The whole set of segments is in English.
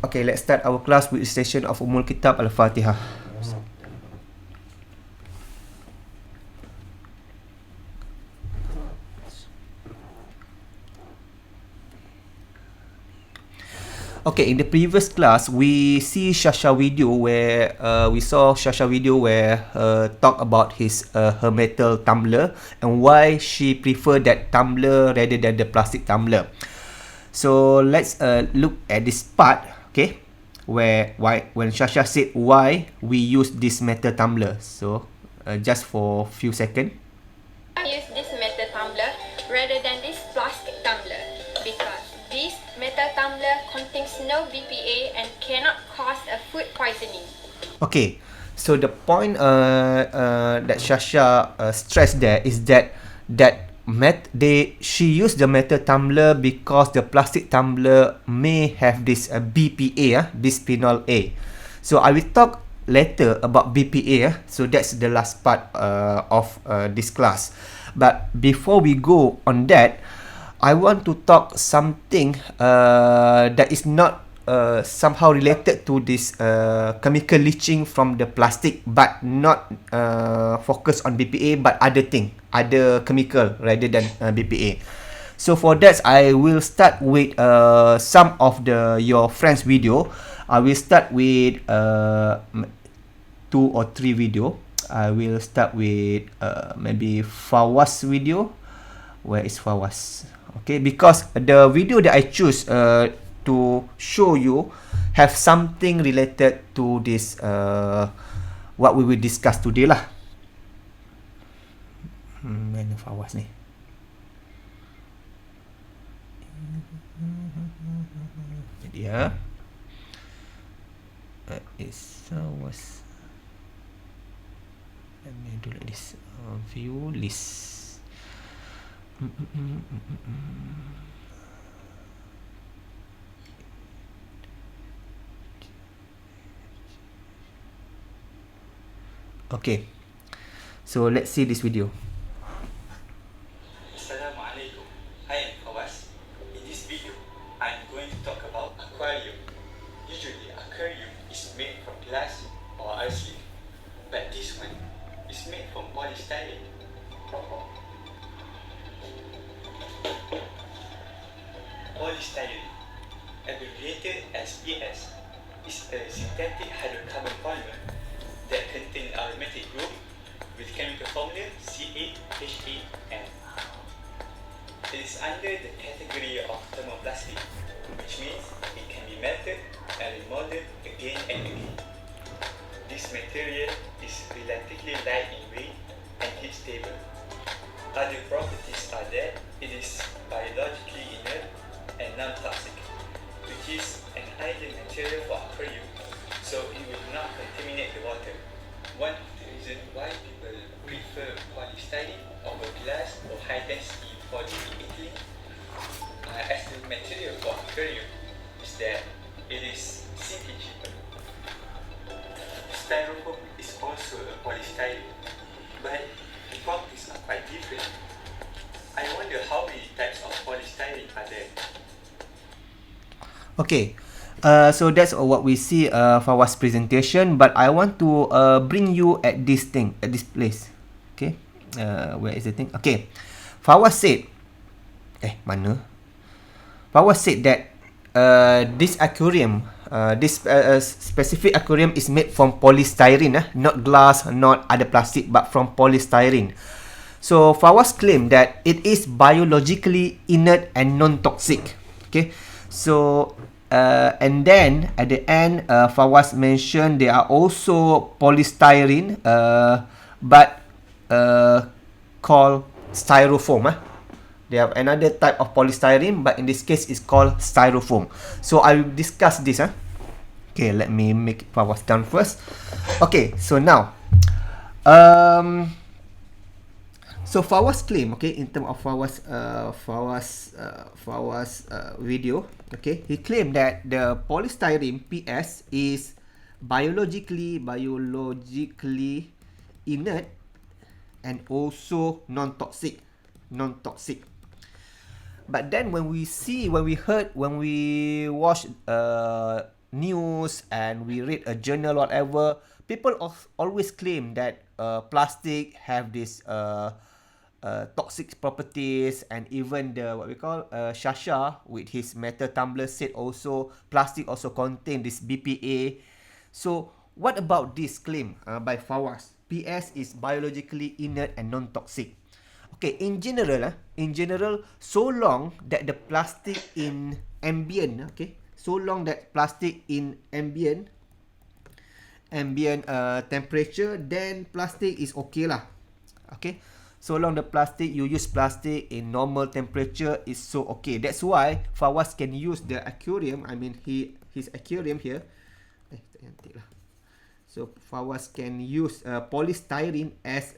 Okay, let's start our class with recitation of Ummul Kitab Al-Fatihah. Okay, in the previous class, we see Shasha video where we saw Shasha video where talk about her metal tumbler and why she prefer that tumbler rather than the plastic tumbler. So let's look at this part, okay, where when Shasha said why we use this metal tumbler. So just for few seconds. I use this metal tumbler rather than this plastic tumbler because this metal tumbler contains no BPA and cannot cause a food poisoning. Okay, so the point that Shasha stressed there is that she used the metal tumbler because the plastic tumbler may have this BPA, bisphenol A. So I will talk later about BPA. So that's the last part of this class. But before we go on that, I want to talk something that is not somehow related to this chemical leaching from the plastic, but not focus on BPA, but other chemical rather than BPA. So for that, I will start with some of your friends' video. I will start with 2 or 3 video. I will start with maybe Fawaz video. Where is Fawaz? Okay, because the video that I choose to show you have something related to this what we will discuss today lah. Mana Fawaz ni? Jadi ya. Is Fawaz. Let me do like this. View list. Okay, so let's see this video. Assalamualaikum. Hi, I'm Fawaz. In this video, I'm going to talk about aquarium. Usually, aquarium is made from glass or ice leaf, but this one is made from polystyrene. Polystyrene, abbreviated as PS, is a synthetic hydrocarbon polymer that contains aromatic group with chemical formula CHEN. It is under the category of thermoplastic, which means it can be melted and remolded again and again. This material is relatively light in weight and heat stable. Other properties are that it is biologically inert and non-toxic, which is an ideal material for aquarium, so it will not contaminate the water. One of the reasons why people prefer polystyrene over glass or high-density polyethylene as the material for aquarium is that it is simply cheaper. Styrofoam is also a polystyrene, but the properties are quite different. I wonder how many types of polystyrene are there. Okay, so that's what we see Fawaz presentation, but I want to bring you at this place. Okay, where is the thing? Okay, Fawaz said, mana? Fawaz said that this aquarium, this specific aquarium is made from polystyrene, not glass, not other plastic, but from polystyrene. So Fawaz claimed that it is biologically inert and non-toxic. Okay, so and then at the end, Fawaz mentioned there are also polystyrene, but called styrofoam. They have another type of polystyrene, but in this case, it's called styrofoam. So I will discuss this. Okay, let me make Fawaz down first. Okay, so now, so Fawaz claim, okay, in terms of Fawaz video, okay, he claimed that the polystyrene PS is biologically inert and also non-toxic. But then when we watch news and we read a journal, whatever, people always claim that plastic have this toxic properties, and even the what we call Shasha with his metal tumbler said also plastic also contain this BPA. So what about this claim by Fawaz? PS is biologically inert and non-toxic. Okay, in general, so long that the plastic in ambient, okay, so long that plastic in ambient temperature, then plastic is okay lah. Okay, so long the plastic, you use plastic in normal temperature is so okay. That's why Fawaz can use the aquarium, I mean his aquarium here. Tak cantik lah. So Fawaz can use polystyrene as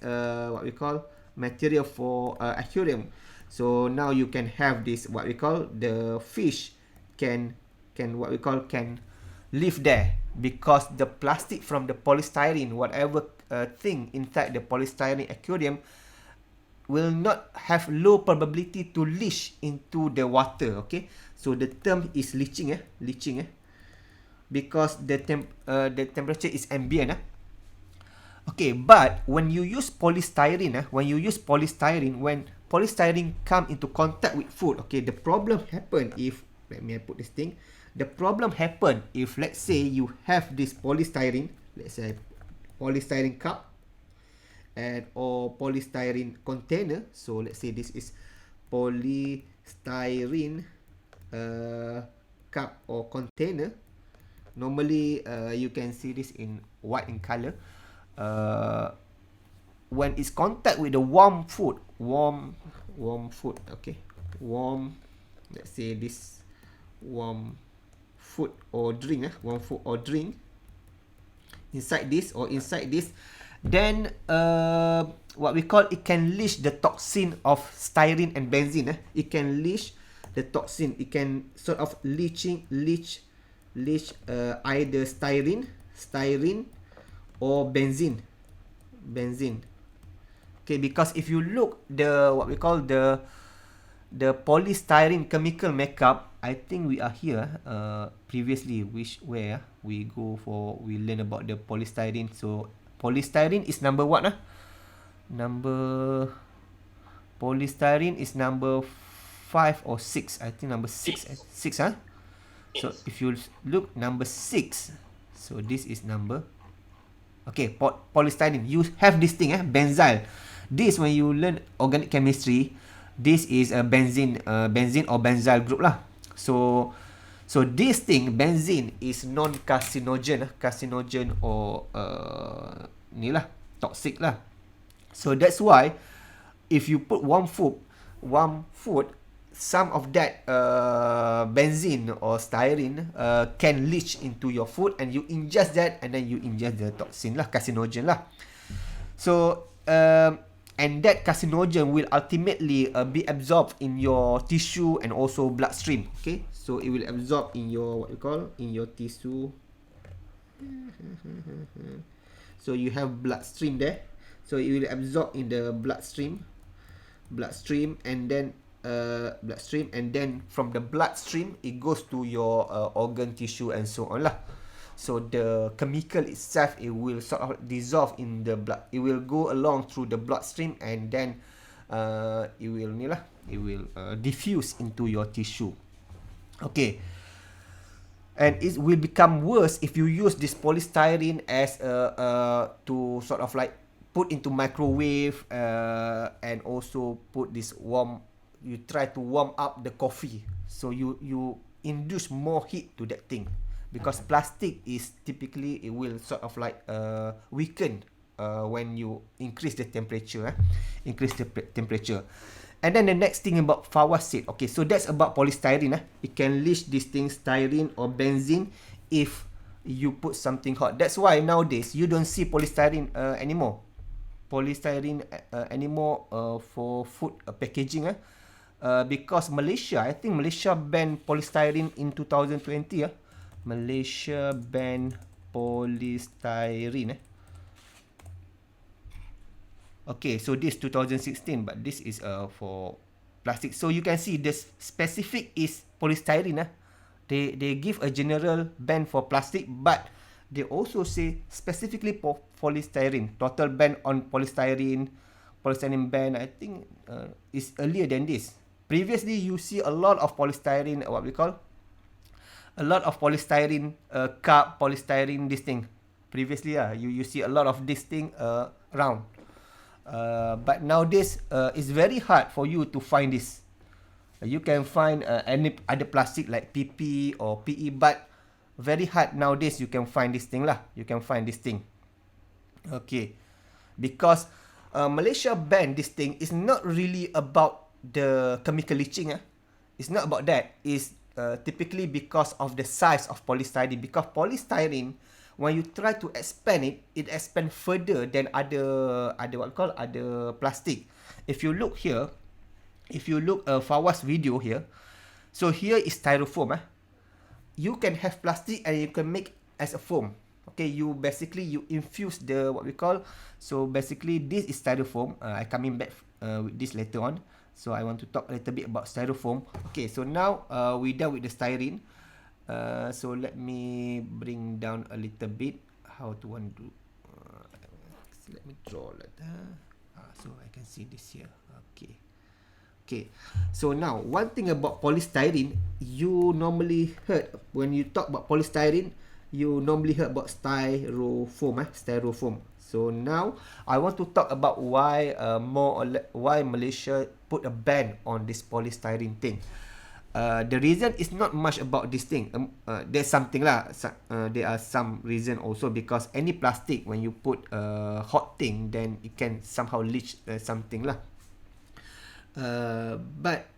what we call material for aquarium. So now you can have this what we call the fish can what we call can live there, because the plastic from the polystyrene, whatever thing inside the polystyrene aquarium, will not have low probability to leach into the water. Okay, so the term is leaching, because the temperature is ambient. Okay, but when you use polystyrene, when polystyrene come into contact with food, okay, the problem happen if, let me put this thing, the problem happen if, let's say, you have this polystyrene, let's say polystyrene cup and or polystyrene container. So let's say this is polystyrene cup or container. Normally you can see this in white in color. When it's contact with the warm food, okay, let's say this warm food or drink, inside this, then what we call, it can leach the toxin of styrene and benzene. It can leach the toxin, it can sort of leach either styrene or benzene. Okay, because if you look the what we call the polystyrene chemical makeup, I think we are here previously, where we learn about the polystyrene. So polystyrene is number what? Polystyrene is number 5 or 6. I think number 6. So if you look number 6, so this is number, okay, polystyrene. You have this thing, benzyl. This, when you learn organic chemistry, this is a benzene or benzyl group lah. So this thing, benzene, is non-carcinogen, or ni lah, toxic lah. So that's why if you put warm food, some of that benzene or styrene can leach into your food, and you ingest that, and then you ingest the toxin lah, carcinogen lah. So and that carcinogen will ultimately be absorbed in your tissue and also bloodstream. Okay, so it will absorb in your what you call, in your tissue. So you have bloodstream there, so it will absorb in the bloodstream, and then from the bloodstream it goes to your organ, tissue, and so on lah. So the chemical itself, it will sort of dissolve in the blood. It will go along through the bloodstream, and then it will diffuse into your tissue. Okay, and it will become worse if you use this polystyrene as to sort of like put into microwave, and also put this you try to warm up the coffee, so you induce more heat to that thing, because plastic is typically, it will sort of like weaken when you increase the temperature. And then the next thing about Fawaz said, okay, so that's about polystyrene. It can leach this thing, styrene or benzene, if you put something hot. That's why nowadays you don't see polystyrene anymore for food packaging, because I think Malaysia banned polystyrene in 2020. Malaysia banned polystyrene. Okay, so this 2016, but this is for plastic. So you can see the specific is polystyrene. They give a general ban for plastic, but they also say specifically for polystyrene. Total ban on polystyrene ban, I think, is earlier than this. Previously, you see a lot of polystyrene, what we call, a lot of polystyrene cup, polystyrene this thing. Previously, you see a lot of this thing around. But nowadays, it's very hard for you to find this. You can find any other plastic like PP or PE, but very hard nowadays you can find this thing lah. You can find this thing. Okay, because Malaysia banned this thing is not really about the chemical leaching. It's not about that. It's typically because of the size of polystyrene. Because polystyrene, when you try to expand it, it expand further than other what we call other plastic. If you look here, if you look Fawaz video here, so here is styrofoam. You can have plastic and you can make as a foam. Okay, you basically you infuse the what we call. So basically this is styrofoam. I coming back with this later on. So I want to talk a little bit about styrofoam. Okay, so now we done with the styrene. So let me bring down a little bit how to undo. Let me draw like that. So I can see this here. Okay. Okay, so now one thing about polystyrene, you normally heard when you talk about polystyrene, you normally heard about styrofoam, styrofoam. So now I want to talk about why why Malaysia put a ban on this polystyrene thing. The reason is not much about this thing. There's something lah. There are some reason also because any plastic when you put a hot thing, then it can somehow leach something lah. But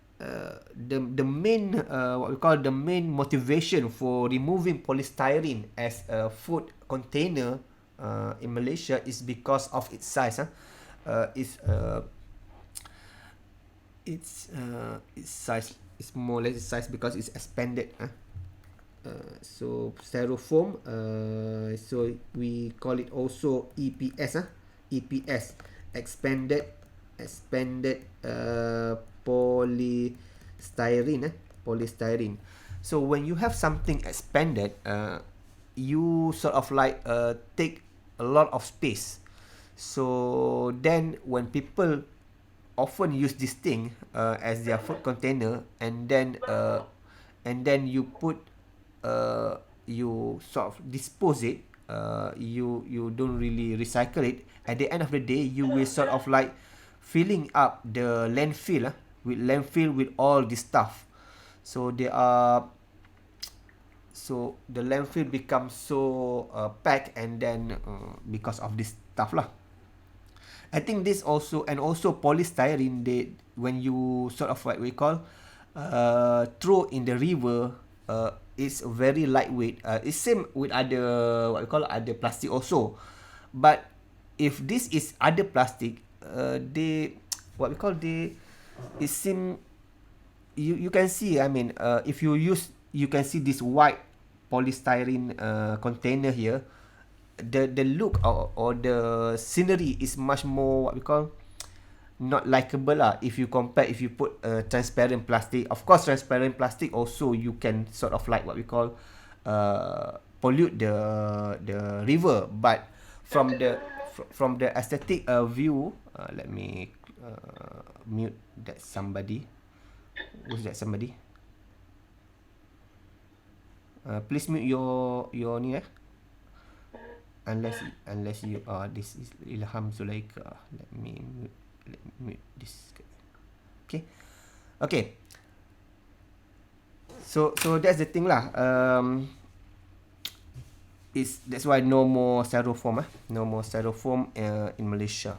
the main what we call the main motivation for removing polystyrene as a food container in Malaysia is because of its size. Its size is more or less its size because it's expanded. So styrofoam. So we call it also EPS. EPS, expanded polystyrene. So when you have something expanded, you sort of like take a lot of space. So then when people often use this thing as their food container, and then you put you sort of dispose it, you don't really recycle it. At the end of the day, you will sort of like filling up the landfill with all this stuff. So the landfill becomes so packed, and then because of this stuff lah. I think this also, and also polystyrene, they when you sort of what we call throw in the river, it's very lightweight. It's same with other what we call other plastic also, but if this is other plastic, they what we call it seem you can see. I mean, if you use, you can see this white polystyrene container here. The look or the scenery is much more what we call not likable lah. If you compare, if you put transparent plastic, of course transparent plastic also you can sort of like what we call pollute the river, but from the aesthetic view, let me mute that somebody. Who's that somebody? Please mute your ni unless you this is Ilham Zulaika. Let me mute this. Okay. So that's the thing lah. That's why no more styrofoam. No more styrofoam in Malaysia.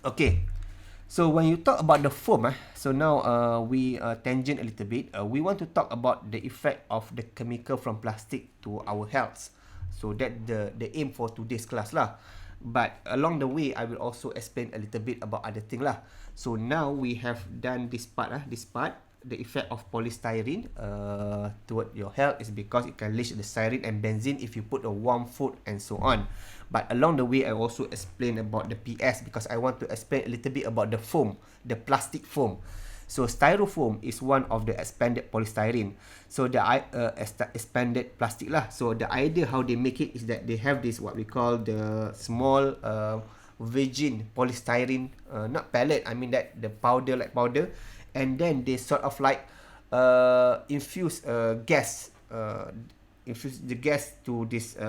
Okay. So when you talk about the foam, so now we tangent a little bit. We want to talk about the effect of the chemical from plastic to our health. So that the aim for today's class lah. But along the way, I will also explain a little bit about other thing lah. So now we have done this part. The effect of polystyrene toward your health is because it can leach the styrene and benzene if you put a warm food and so on. But along the way, I also explain about the PS because I want to explain a little bit about the foam, the plastic foam. So styrofoam is one of the expanded polystyrene. So the expanded plastic lah. So the idea how they make it is that they have this what we call the small virgin polystyrene, not pellet, I mean that the powder, like powder, and then they sort of like infuse gas, infuse the gas to this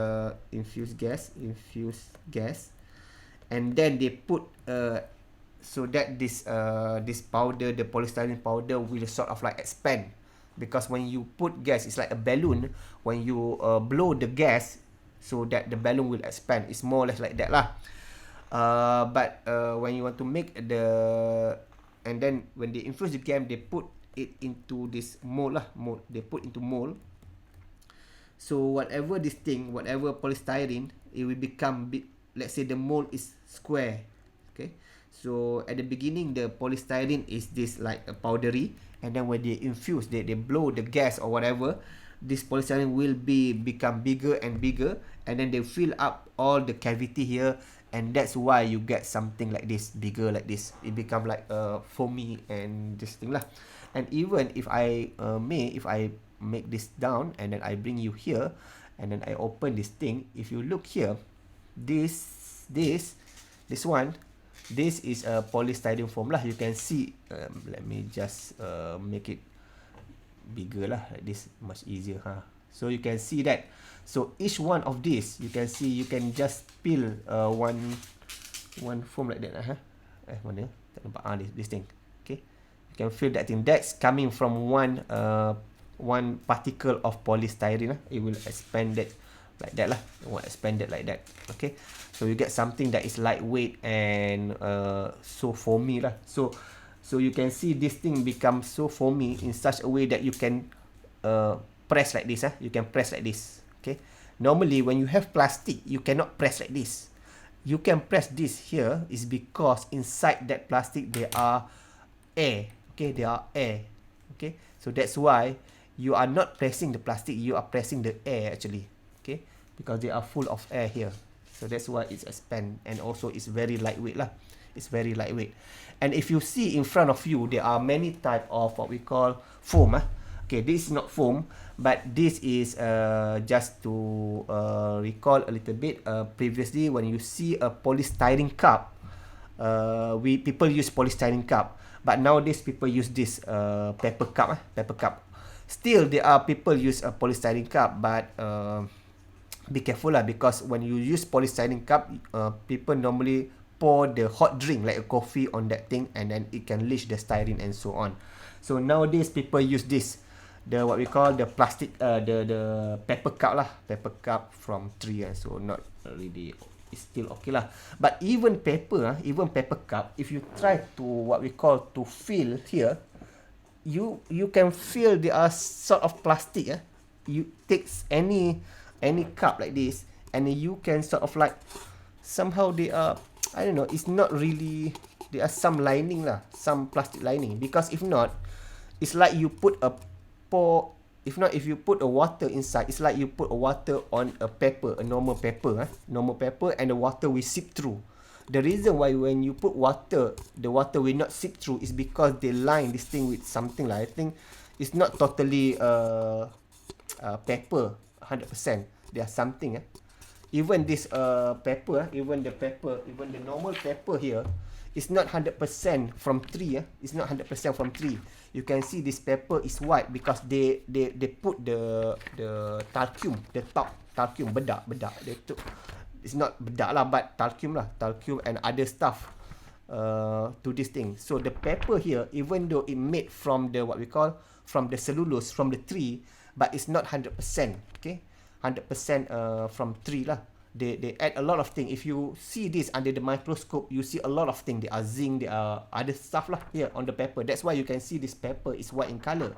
infuse gas, and then they put so that this powder, the polystyrene powder, will sort of like expand, because when you put gas, it's like a balloon. When you blow the gas, so that the balloon will expand. It's more or less like that lah. But when you want to make the, and then when they infuse the gas, they put it into this mold lah. They put into mold. So whatever this thing, whatever polystyrene, it will become big. Let's say the mold is square. Okay. So at the beginning, the polystyrene is this like a powdery, and then when they infuse, they blow the gas or whatever, this polystyrene will become bigger and bigger, and then they fill up all the cavity here, and that's why you get something like this, bigger like this. It become like foamy and this thing lah. And even if I make this down, and then I bring you here, and then I open this thing, if you look here, this one, this is a polystyrene foam lah. You can see, let me just make it bigger lah, like this, much easier So you can see that. So each one of these, you can see, you can just peel one foam like that mana tak nampak this thing. Okay, you can feel that thing. That's coming from one particle of polystyrene. It will expand it like that lah. It will expand it like that. Okay, so you get something that is lightweight and so foamy lah. So you can see this thing become so foamy in such a way that you can press like this. You can press like this. Okay, normally when you have plastic, you cannot press like this. You can press this here is because inside that plastic there are air. Okay, there are air. Okay, so that's why you are not pressing the plastic, you are pressing the air actually. Okay, because they are full of air here. So that's why it's expand, and also it's very lightweight lah. It's very lightweight. And if you see in front of you, there are many type of what we call foam. Okay, this is not foam, but this is just to recall a little bit. Previously, when you see a polystyrene cup, people use polystyrene cup, but nowadays people use this paper cup. Paper cup. Still, there are people use a polystyrene cup, but be careful lah, because when you use polystyrene cup, people normally pour the hot drink like a coffee on that thing, and then it can leach the styrene and so on. So nowadays people use this, the what we call the plastic, the paper cup lah, paper cup from tree, so not really, it's still okay lah. But even paper cup, if you try to what we call to fill here, you can feel they are sort of plastic. You take any cup like this, and you can sort of like, somehow they are, I don't know, it's not really, there are some lining lah, some plastic lining, because if not, it's like you put a if you put a water inside, it's like you put a water on a paper, a normal paper, and the water will seep through. The reason why when you put water, the water will not seep through is because they line this thing with something like, I think it's not totally paper 100%. There's something. Even this paper, even the normal paper here, it's not 100% from tree. It's not 100% from tree. You can see this paper is white because they put the talcum, the top talcum, bedak. They took, it's not bedak lah, but talcum and other stuff to this thing. So the paper here, even though it made from the what we call from the cellulose from the tree, but it's not 100%. Okay, 100% from tree lah. They add a lot of things. If you see this under the microscope, you see a lot of things. There are zinc, there are other stuff lah here on the paper. That's why you can see this paper is white in color.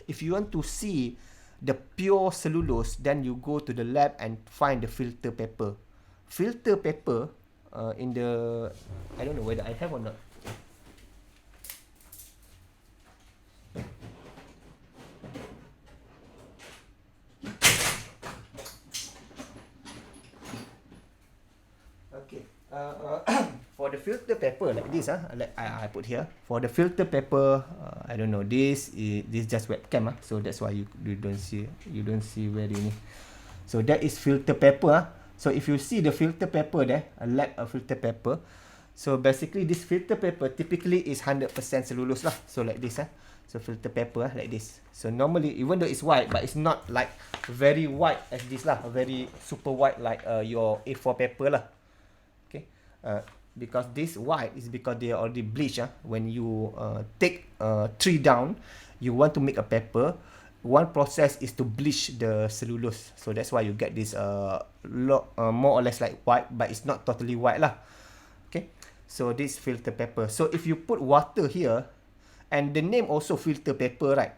If you want to see the pure cellulose, then you go to the lab and find the filter paper. Filter paper in the, I don't know whether I have or not. Okay. For for the filter paper like this, like I put here. For the filter paper, I don't know. This just webcam, so that's why you don't see very ni. So that is filter paper. So if you see the filter paper there, a lack of filter paper. So basically this filter paper typically is 100% cellulose lah. So like this, so filter paper like this. So normally even though it's white, but it's not like very white as this lah, very super white like your A4 paper lah. Okay, because this white is because they are already bleached. When you take tree down, you want to make a paper. One process is to bleach the cellulose. So that's why you get this more or less like white, but it's not totally white lah. Okay, so this filter paper. So if you put water here, and the name also filter paper, right?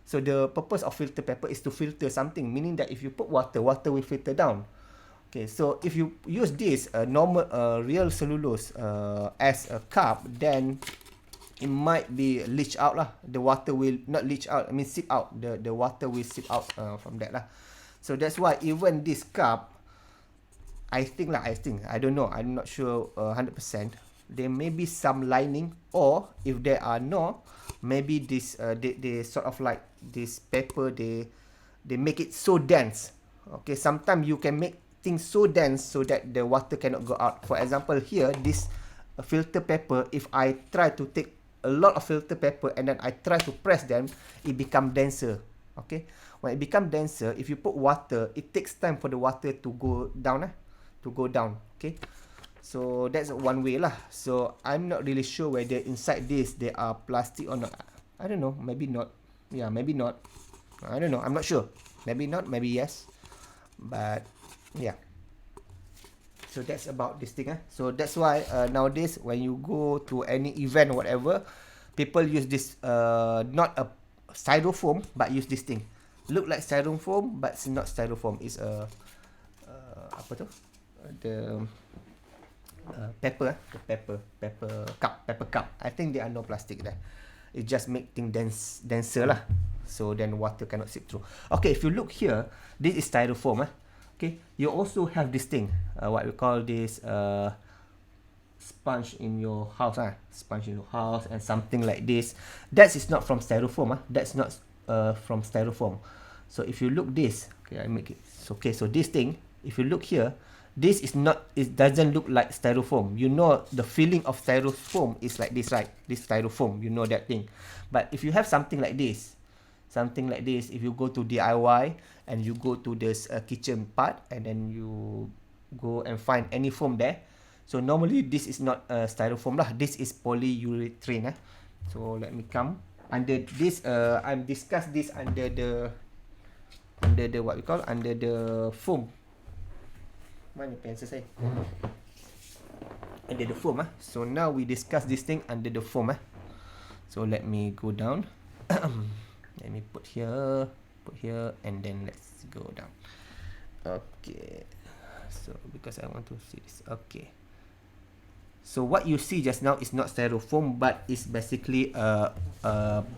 So the purpose of filter paper is to filter something, meaning that if you put water, water will filter down. Okay, so if you use this normal real cellulose as a cup, then it might be leach out lah. The water will not leach out, I mean seep out. The water will seep out from that lah. So that's why even this cup, I think, I don't know, I'm not sure 100%. There may be some lining, or if there are no, maybe this they sort of like this paper, they make it so dense. Okay, sometimes you can make things so dense so that the water cannot go out. For example, here this filter paper, if I try to take a lot of filter paper and then I try to press them, it become denser. Okay, when it become denser, if you put water, it takes time for the water to go down, Okay, so that's one way lah. So I'm not really sure whether inside this there are plastic or not. I don't know, maybe not. Yeah, maybe not. I don't know, I'm not sure. Maybe not, maybe yes. But yeah, so that's about this thing. So that's why nowadays when you go to any event or whatever, people use this not a styrofoam, but use this thing. Look like styrofoam, but it's not styrofoam. It's a apa tu? The pepper, pepper cup. I think there are no plastic there. It just make things denser lah. So then water cannot seep through. Okay, if you look here, this is styrofoam. Okay, you also have this thing, what we call this sponge in your house, and something like this. That is not from styrofoam. That's not from styrofoam. So if you look this, okay, I make it. Okay, so this thing, if you look here, this is not. It doesn't look like styrofoam. You know the feeling of styrofoam is like this, right? This styrofoam, you know that thing. But if you have something like this, if you go to DIY and you go to this kitchen part and then you go and find any foam there, so normally this is not styrofoam lah, this is polyurethane. So let me come under this. I'm discuss this under the what we call, under the foam. Mana pensel saya? Under the foam. So now we discuss this thing under the foam. So let me go down. Let me put here, and then let's go down. Okay, so because I want to see this. Okay, so what you see just now is not styrofoam, but it's basically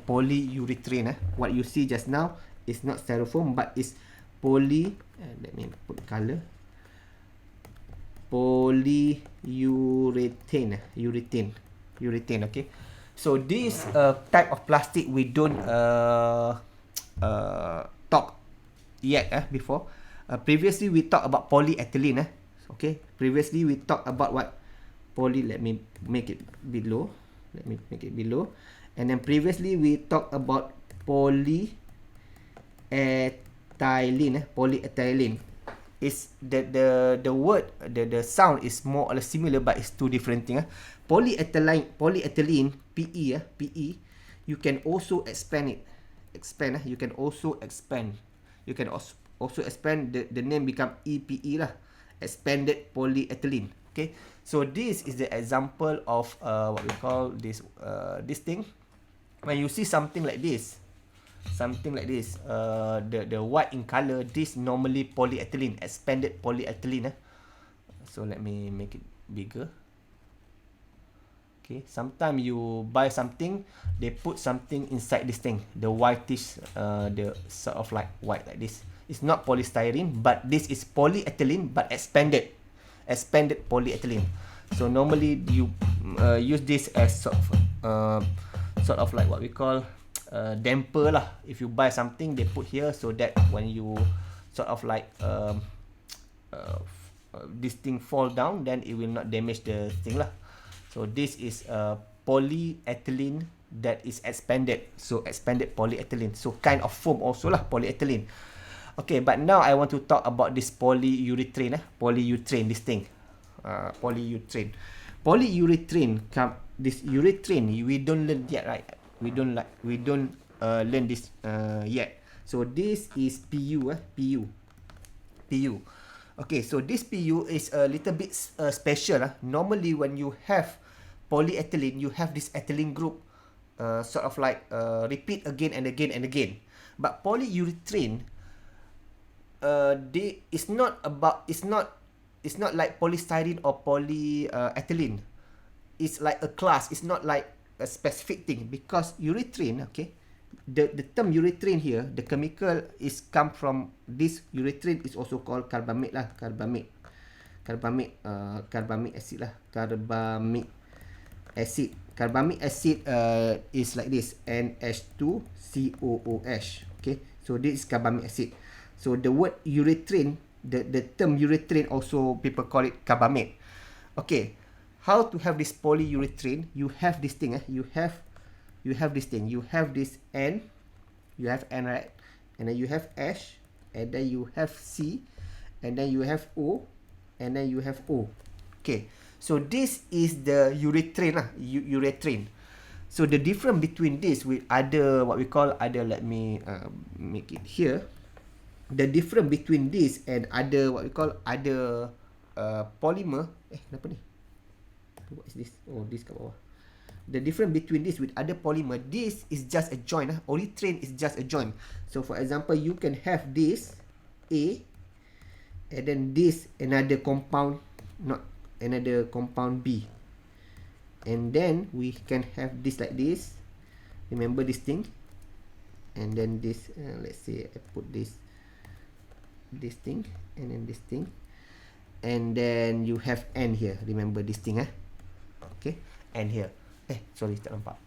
polyurethane. What you see just now is not styrofoam, but it's let me put color. Polyurethane, urethane. Okay. So this type of plastic we don't talk yet before. Previously we talked about polyethylene. Okay. Previously we talked about what? Let me make it below. And then previously we talked about polyethylene. Is the word, the sound is more or less similar, but it's two different things. Polyethylene, PE, you can also expand it. You can also expand. You can also expand the name become EPE lah. Expanded polyethylene. Okay. So this is the example of what we call this thing. When you see something like this, the white in color, this normally polyethylene, expanded polyethylene. So let me make it bigger. Okay, sometimes you buy something, they put something inside this thing, the whitish, the sort of like white like this. It's not polystyrene, but this is polyethylene, but expanded polyethylene. So normally you use this as sort of like what we call damper lah. If you buy something, they put here so that when you sort of like this thing fall down, then it will not damage the thing lah. So this is polyethylene that is expanded. So expanded polyethylene. So kind of foam also lah, polyethylene. Okay, but now I want to talk about this polyurethane. Polyurethane, this thing. Polyurethane. Polyurethane, this urethane, we don't learn yet, right? We don't learn this yet. So this is PU. Okay, so this PU is a little bit special. Normally, when you have polyethylene, you have this ethylene group sort of like repeat again and again and again. But polyurethane, it's not like polystyrene or polyethylene. It's like a class. It's not like a specific thing, because urethane, okay, the term urethane here, the chemical is come from this urethane is also called carbamate lah, carbamic acid lah, carbamic acid is like this, NH2COOH. Okay, so this is carbamic acid. So the word urethane, the term urethane also people call it carbamate. Okay, how to have this polyurethane? You have this thing. You have this thing. You have this N. You have N, right? And then you have H. And then you have C. And then you have O. And then you have O. Okay, so this is the urethane lah. Urethane. So the difference between this with other, what we call other, let me make it here. The difference between this and other, what we call other polymer. Kenapa ni? What is this? Oh, this kat bawah. The difference between this with other polymer, this is just a joint. Urethane is just a joint. So for example, you can have this A, and then this another compound, not another compound B. And then we can have this like this. Remember this thing? And then this, let's say I put this thing, and then this thing, and then you have N here. Remember this thing, okay, N here. Sorry, tak nampak.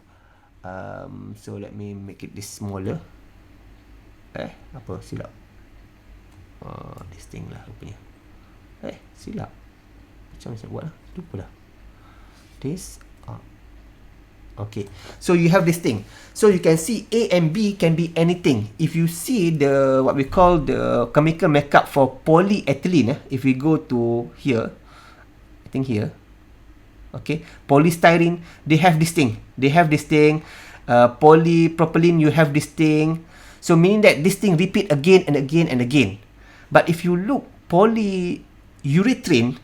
So let me make it this smaller. Apa silap? This thing lah rupanya. Silap. Macam mana saya buat lah? Lupa dah. This. Okay, so you have this thing. So you can see A and B can be anything. If you see the what we call the chemical makeup for polyethylene, if we go to here, I think here, okay, polystyrene, they have this thing. Polypropylene, you have this thing. So meaning that this thing repeat again and again and again. But if you look polyurethane,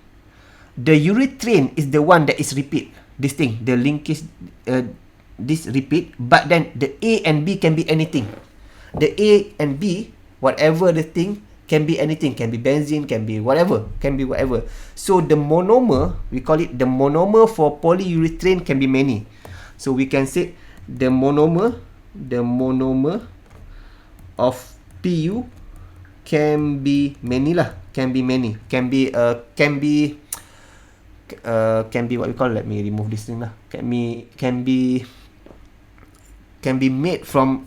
the urethane is the one that is repeat. This thing, the linkage, this repeat, but then the A and B can be anything. The A and B, whatever the thing, can be anything. Can be benzene, can be whatever. So the monomer, we call it the monomer for polyurethane can be many. So we can say the monomer of PU can be many lah. Can be what we call, let me remove this thing lah. Can be made from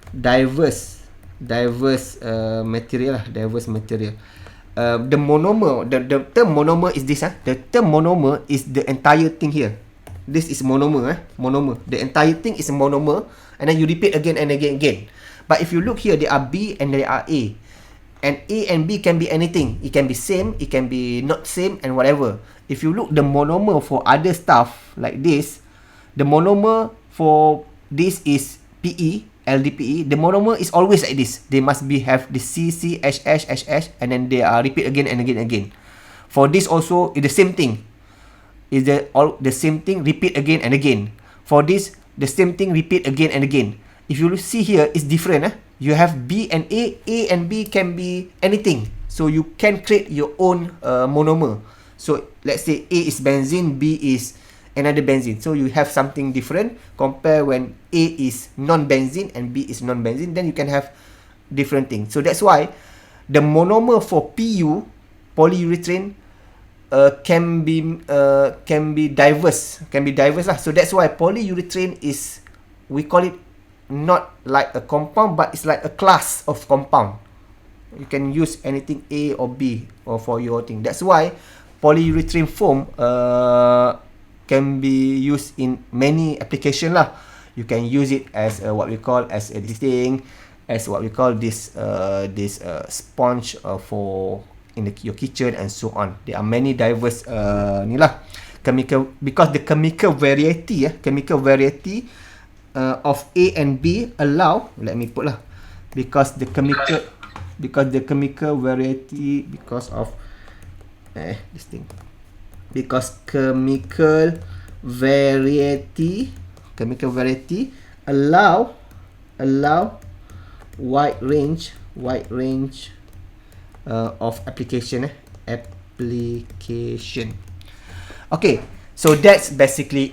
diverse material lah. The monomer, the term monomer is this. The term monomer is the entire thing here. This is monomer. The entire thing is a monomer, and then you repeat again and again. But if you look here, there are B and there are A. And A and B can be anything. It can be same, it can be not same, and whatever. If you look the monomer for other stuff like this, the monomer for this is PE, LDPE. The monomer is always like this. They must have the CC, HH, and then they are repeat again and again. For this also, it's the same thing. Is the same thing, repeat again and again. For this, the same thing, repeat again and again. If you see here, it's different. You have B and A and B can be anything. So you can create your own monomer. So let's say A is benzene, B is another benzene. So you have something different. Compare when A is non-benzene and B is non-benzene. Then you can have different thing. So that's why the monomer for PU, polyurethane, can be diverse, lah. So that's why polyurethane is, we call it not like a compound, but it's like a class of compound. You can use anything A or B or for your thing. That's why polyurethane foam can be used in many application lah. You can use it as what we call as a this thing, as what we call this sponge for in your kitchen and so on. There are many diverse ni lah chemical, because the chemical variety of A and B allow, let me put lah, because the chemical variety, because of this thing, because chemical variety allow wide range of application. Okay, so that's basically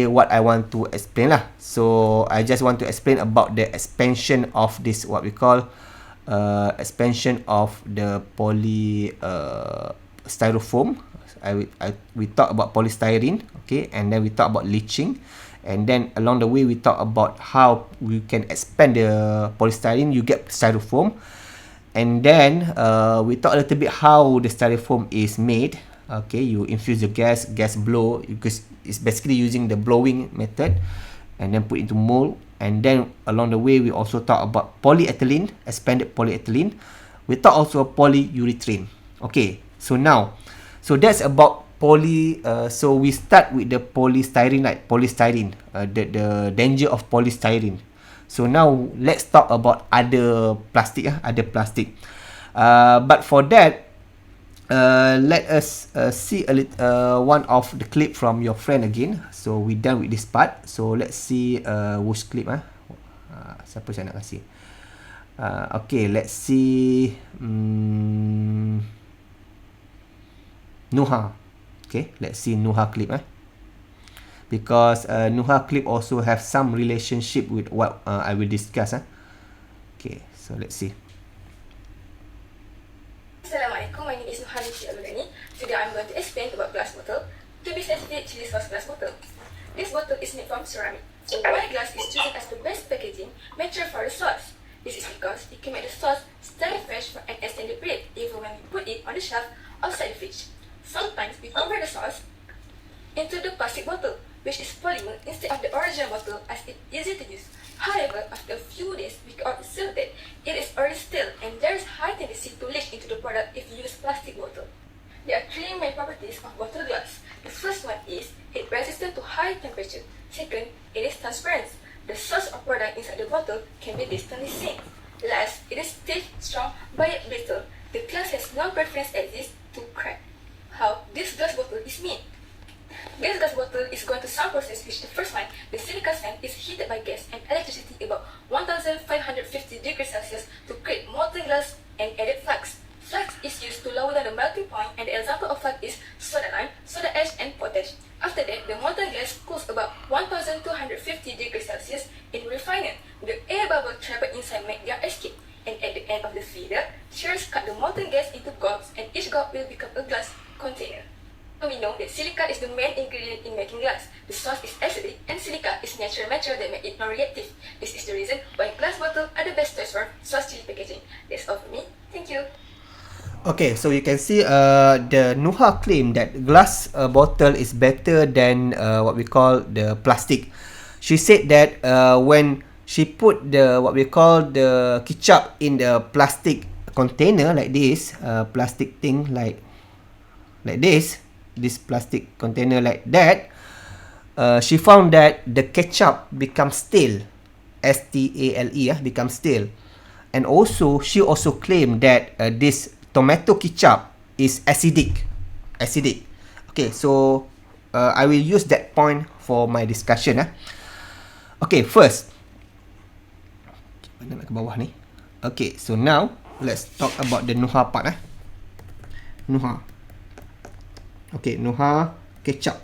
what I want to explain lah. So I just want to explain about the expansion of this, what we call expansion of the styrofoam. We talk about polystyrene, okay, and then we talk about leaching, and then along the way we talk about how we can expand the polystyrene, you get styrofoam, and then we talk a little bit how the styrofoam is made. Okay, you infuse the gas blow, because it's basically using the blowing method, and then put into mold. And then along the way we also talk about polyethylene, expanded polyethylene. We talk also polyurethane. Okay, so that's about so we start with the polystyrene, the danger of polystyrene. So now let's talk about other plastic. But for that, let us see one of the clip from your friend again. So we done with this part. So let's see which clip. Siapa saya nak kasih? Okay, let's see Nuha. Okay, let's see Nuha clip. Because Nuha clip also have some relationship with what I will discuss. Okay, so let's see. Assalamualaikum, my name is Nuha Alurani. Today I'm going to explain about glass bottle. To be specific, chili sauce glass bottle. This bottle is made from ceramic. So why glass is chosen as the best packaging material for the sauce? This is because it can make the sauce stay fresh for an extended period, even when we put it on the shelf outside the fridge. Sometimes we convert the sauce into the plastic bottle, which is polymer instead of the original bottle, as it's easy to use. However, after a few days, we can observe that it is already stale and there is high tendency to leach into the product if you use plastic bottle. There are three main properties of bottle glass. The first one is it resistant to high temperature. Second, it is transparent. The sauce or product inside the bottle can be distantly seen. Last, it is stiff, strong, but yet brittle. The glass has no preference exists to crack. How this glass bottle is made? This glass bottle is going to some process, which the first one, the silica sand, is heated by gas and electricity about 1550 degrees Celsius to create molten glass and added flux. Flux is used to lower down the melting point, and the example of flux is soda lime, soda ash, and potash. After that, the molten glass cools about 1250 degrees Celsius in refiner. The air bubble trapped inside make their escape, and at the end of the feeder, shears cut the molten gas into gobs, and each gob will become a glass container. We know that silica is the main ingredient in making glass. The sauce is acidic and silica is natural material that make it non-reactive. This is the reason why glass bottles are the best choice for sauce chili packaging. That's all for me. Thank you. Okay, so you can see the Nuha claim that glass bottle is better than what we call the plastic. She said that when she put the what we call the ketchup in the plastic container like this, plastic thing like this plastic container like that, she found that the ketchup becomes stale, stale, becomes stale. And also she also claimed that this tomato ketchup is acidic. Okay, so I will use that point for my discussion. Okay, first, mana nak ke bawah ni? Okay, so now let's talk about the Nuha part. Nuha. Okay, Nuha ketchup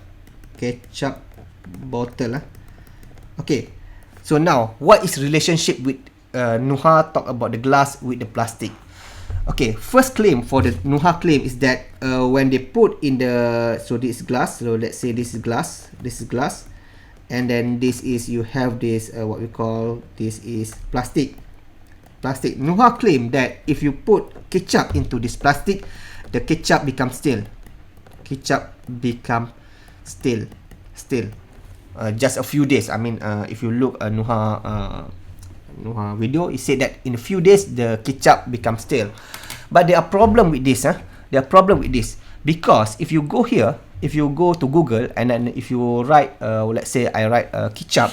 bottle. Okay, so now what is relationship with Nuha talk about the glass with the plastic. Okay, first claim for the Nuha claim is that when they put in the, so this is glass, so let's say this is glass, and then this is, you have this what we call, this is plastic. Nuha claim that if you put ketchup into this plastic, the ketchup becomes stale. Just a few days. I mean, if you look Nuha video, it said that in a few days the ketchup becomes stale. But there are problem with this. Because if you go here, if you go to Google and then if you write, let's say I write ketchup.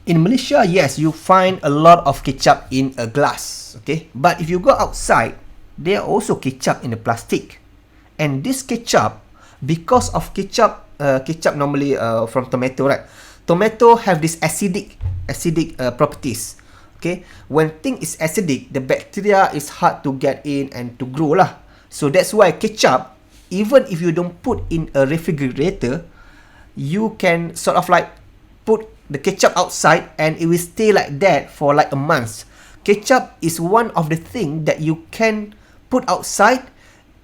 In Malaysia, yes, you find a lot of ketchup in a glass. Okay, but if you go outside, there are also ketchup in the plastic, and this ketchup, because of ketchup normally from tomato, right? Tomato have this acidic properties. Okay, when thing is acidic, the bacteria is hard to get in and to grow lah. So that's why ketchup, even if you don't put in a refrigerator, you can sort of like put the ketchup outside and it will stay like that for like a month. Ketchup is one of the thing that you can put outside,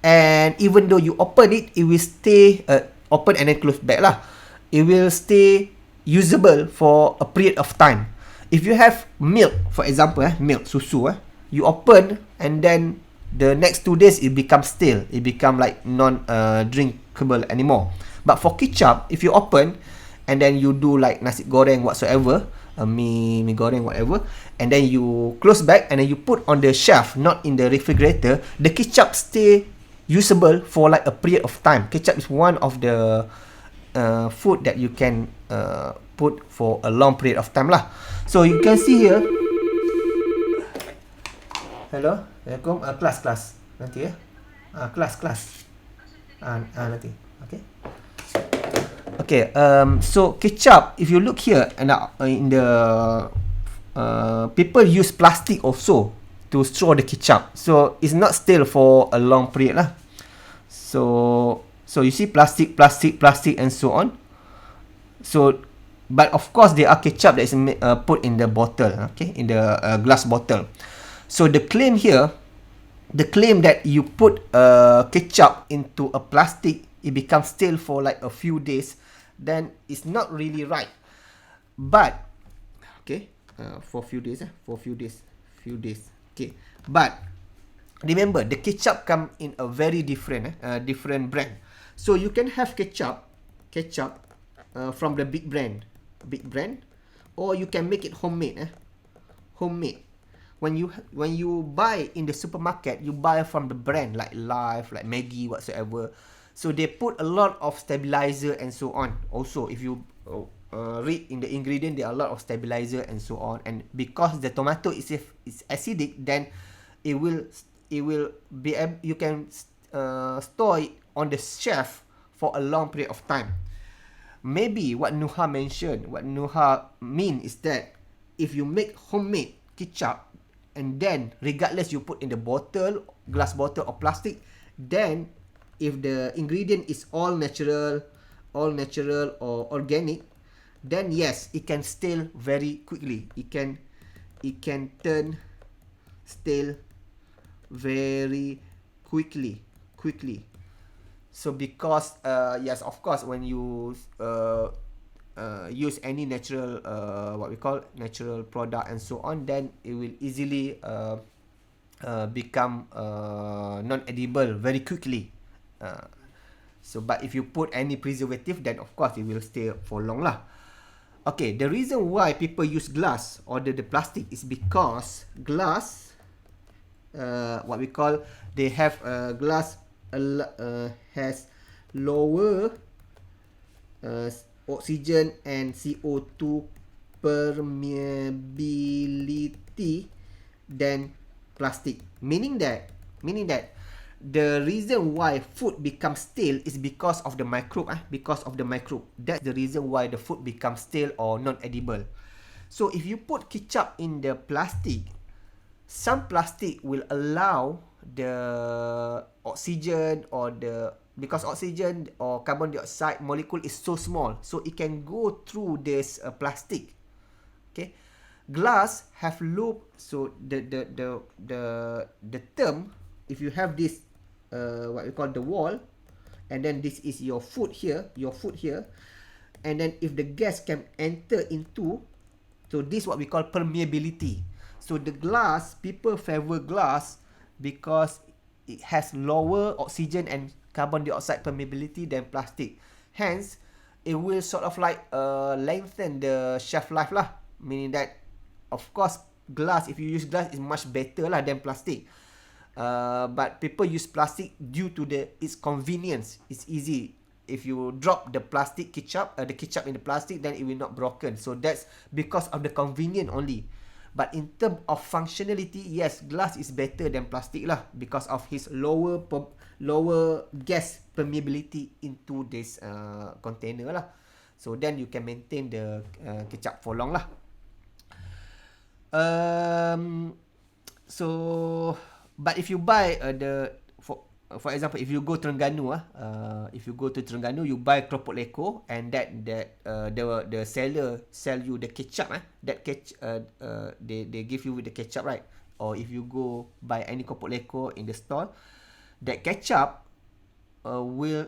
and even though you open it, it will stay open and then close back lah. It will stay usable for a period of time. If you have milk, for example, milk, susu, you open and then the next 2 days it becomes stale. It become like drinkable anymore. But for ketchup, if you open and then you do like nasi goreng whatsoever, mi goreng whatever, and then you close back and then you put on the shelf, not in the refrigerator, the ketchup stay usable for like a period of time. Ketchup is one of the food that you can put for a long period of time lah. So you can see here. Hello, Assalamualaikum. Kelas nanti ya. Kelas. Nanti. Okay. Okay. So ketchup, if you look here and in the people use plastic also to store the ketchup, so it's not stale for a long period lah. So you see plastic and so on. So, but of course there are ketchup that is put in the bottle, okay, in the glass bottle. So the claim here, the claim that you put ketchup into a plastic, it becomes stale for like a few days, then it's not really right. But okay, for few days. Okay, but remember the ketchup come in a very different brand. So you can have ketchup from the big brand, or you can make it homemade. When you buy in the supermarket, you buy from the brand like Life, like Maggi, whatsoever. So they put a lot of stabilizer and so on. Also, if you read in the ingredient, there are a lot of stabilizer and so on. And because the tomato is acidic, then it will be you can store it on the shelf for a long period of time. Maybe what Nuha mean is that if you make homemade ketchup and then regardless you put in the bottle, glass bottle or plastic, then if the ingredient is all natural or organic, then yes, it can stale very quickly. It can turn stale very quickly. So because yes, of course, when you use any natural what we call natural product and so on, then it will easily become non-edible very quickly. So but if you put any preservative, then of course it will stay for long lah. Okay, the reason why people use glass or the plastic is because glass, what we call, they have glass has lower oxygen and CO2 permeability than plastic, meaning that the reason why food becomes stale is because of the microbe. That's the reason why the food becomes stale or non-edible. So if you put ketchup in the plastic, some plastic will allow the oxygen or the because oxygen or carbon dioxide molecule is so small, so it can go through this plastic. Okay, glass have loop, so the term, if you have this what we call the wall, and then this is your foot here, and then if the gas can enter into, so this what we call permeability. So the glass, people favor glass because it has lower oxygen and carbon dioxide permeability than plastic. Hence, it will sort of like lengthen the shelf life lah. Meaning that, of course, glass, if you use glass, is much better lah than plastic. But people use plastic due to its convenience. It's easy. If you drop the plastic ketchup, the ketchup in the plastic, then it will not broken. So that's because of the convenience only. But in terms of functionality, yes, glass is better than plastic lah, because of his lower gas permeability into this container lah. So then you can maintain the ketchup for long lah. So, but if you buy for example, if you go Terengganu, if you go to Terengganu, you buy keropok leko, and the seller sell you the ketchup, they give you with the ketchup, right? Or if you go buy any keropok leko in the store, that ketchup will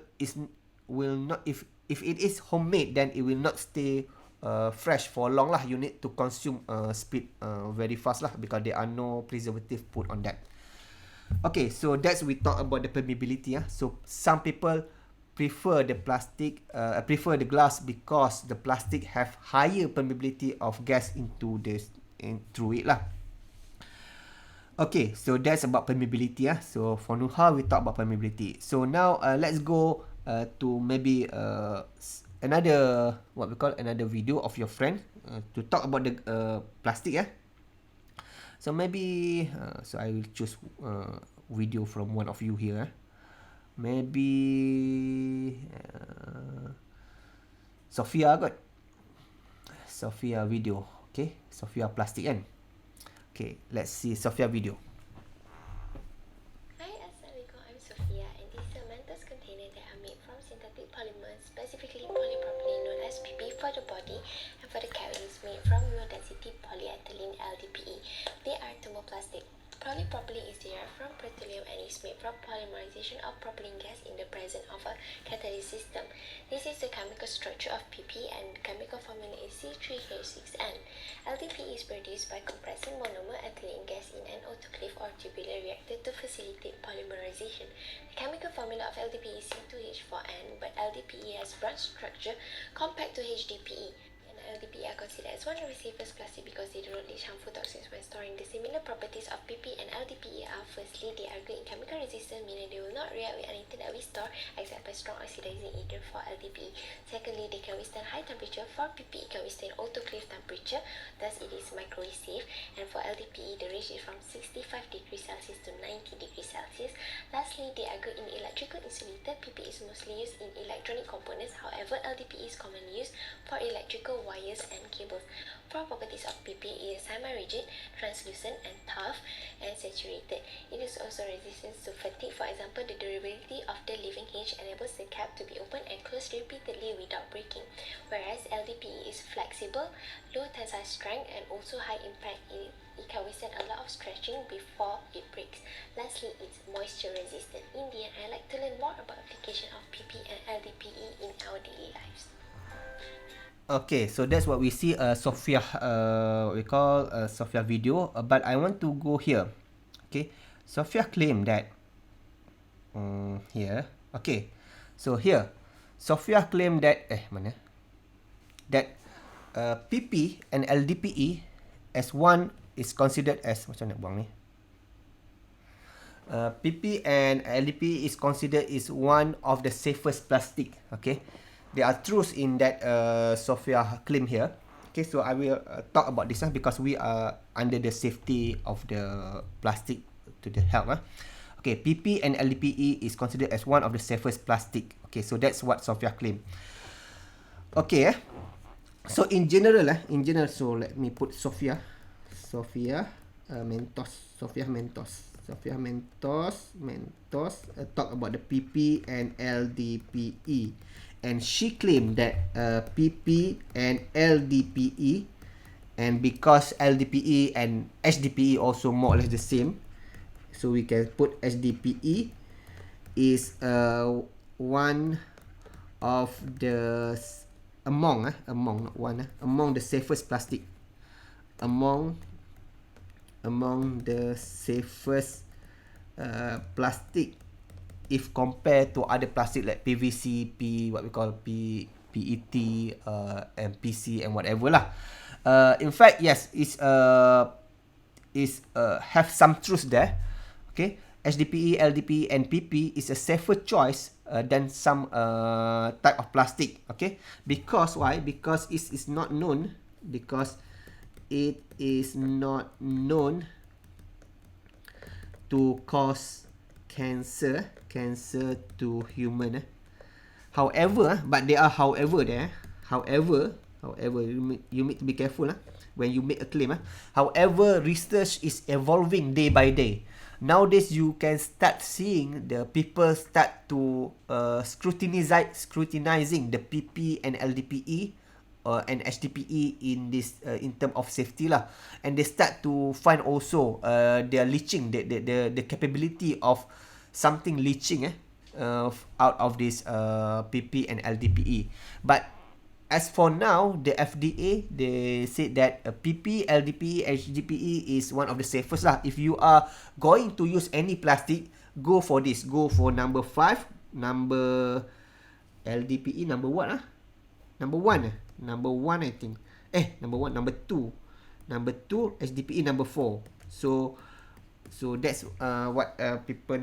not, if it is homemade, then it will not stay fresh for long lah. You need to consume speed very fast lah, because there are no preservative put on that. Okay, so that's we talk about the permeability. So some people prefer the glass because the plastic have higher permeability of gas into through it lah. Okay, so that's about permeability. So for Nuha, we talk about permeability. So now let's go to maybe another, what we call, another video of your friend to talk about the plastic. So maybe, so I will choose video from one of you here. Maybe Sophia kot. Sophia video. Okay, Sophia plastic kan. Okay, let's see Sophia video. Hi, Assalamualaikum. I'm Sophia, and this is a Mentos container that are made from synthetic polymers, specifically polypropylene known as PP for the body, and for the carriers made from low density polyethylene LDPE. They are thermoplastic. Polypropylene is derived from petroleum and is made from polymerization of propylene gas in the presence of a catalyst system. This is the chemical structure of PP, and the chemical formula is C3H6N. LDPE is produced by compressing monomer ethylene gas in an autoclave or tubular reactor to facilitate polymerization. The chemical formula of LDPE is C2H4N, but LDPE has branch structure compared to HDPE. LDPE are considered as one of the safest plastic because they do not leach harmful toxins when storing. The similar properties of PP and LDPE are, firstly, they are good in chemical resistance, meaning they will not react with anything that we store except by strong oxidizing agent for LDPE. Secondly, they can withstand high temperature. For PP, it can withstand autoclave temperature, thus it is microwave safe. And for LDPE, the range is from 65 degrees Celsius to 90 degrees Celsius. Lastly, they are good in electrical insulator. PP is mostly used in electronic components, however, LDPE is commonly used for electrical wires and cables. For properties of PP, it is semi-rigid, translucent, and tough, and saturated. It is also resistant to fatigue. For example, the durability of the leading hinge enables the cap to be opened and closed repeatedly without breaking, whereas LDPE is flexible, low tensile strength, and also high impact. It can withstand a lot of stretching before it breaks. Lastly, it's moisture resistant. In the end, I like to learn more about application of PP and LDPE in our daily lives. Okay, so that's what we see Sophia, we call Sophia video, but I want to go here. Okay, Sophia claimed that here. Okay, so here Sophia claimed that that PP and LDPE as one is considered as, macam nak buang ni, PP and LDPE is considered is one of the safest plastic. Okay, there are truths in that Sophia claim here. Okay, so I will talk about this because we are under the safety of the plastic to the health. Okay, PP and LDPE is considered as one of the safest plastic. Okay, so that's what Sophia claimed. Okay, so in general, so let me put Sophia Mentos. Safia Mentos talk about the PP and LDPE, and she claimed that PP and LDPE, and because LDPE and HDPE also more or less the same, so we can put HDPE is one of the among the safest plastic, among the safest plastic if compared to other plastic like PVC, what we call PET, and PC and whatever lah. In fact, yes, is have some truth there. Okay, HDPE, LDPE, and PP is a safer choice than some type of plastic. Okay, because why? Because it is not known. Because it is not known to cause cancer to human. However, but there are however there. However, you need to be careful when you make a claim. However, research is evolving day by day. Nowadays, you can start seeing the people start to scrutinizing the PP and LDPE and HDPE in this in term of safety lah, and they start to find also their leaching, the capability of something leaching out of this PP and LDPE. But as for now, the FDA, they said that PP, LDPE, HDPE is one of the safest lah. If you are going to use any plastic, go for this. Go for number 5, number LDPE, number what Number 1 Number 1 I think. Number 1, number 2. Number 2, HDPE number 4. So that's what people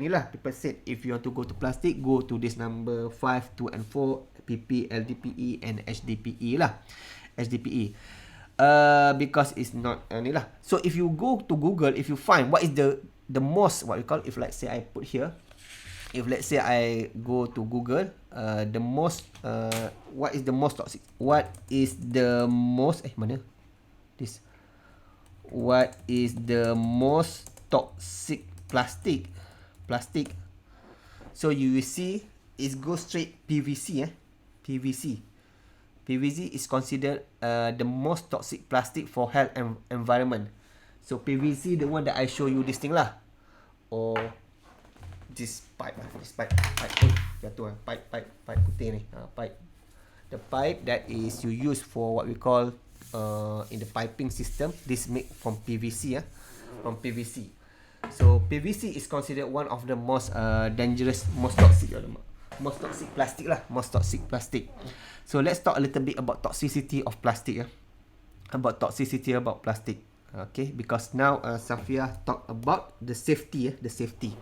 said. If you want to go to plastic, go to this number 5, 2 and 4, PP, LDPE and HDPE lah. HDPE. Because it's not ni lah. So if you go to Google, if you find what is the most, what we call, if let's say I put here, if let's say I go to Google, the most what is the most toxic? What is the most mana? This. What is the most toxic plastic? So you will see it goes straight PVC. PVC is considered the most toxic plastic for health and environment. So PVC, the one that I show you this thing lah, or this pipe. Jatuh pipe putih ni. Pipe. The pipe that is you use for what we call in the piping system. This made from PVC. From PVC. So PVC is considered one of the most dangerous, most toxic plastic lah. Most toxic plastic. So let's talk a little bit about toxicity of plastic. About toxicity about plastic. Okay, because now Safia talk about the safety. The safety.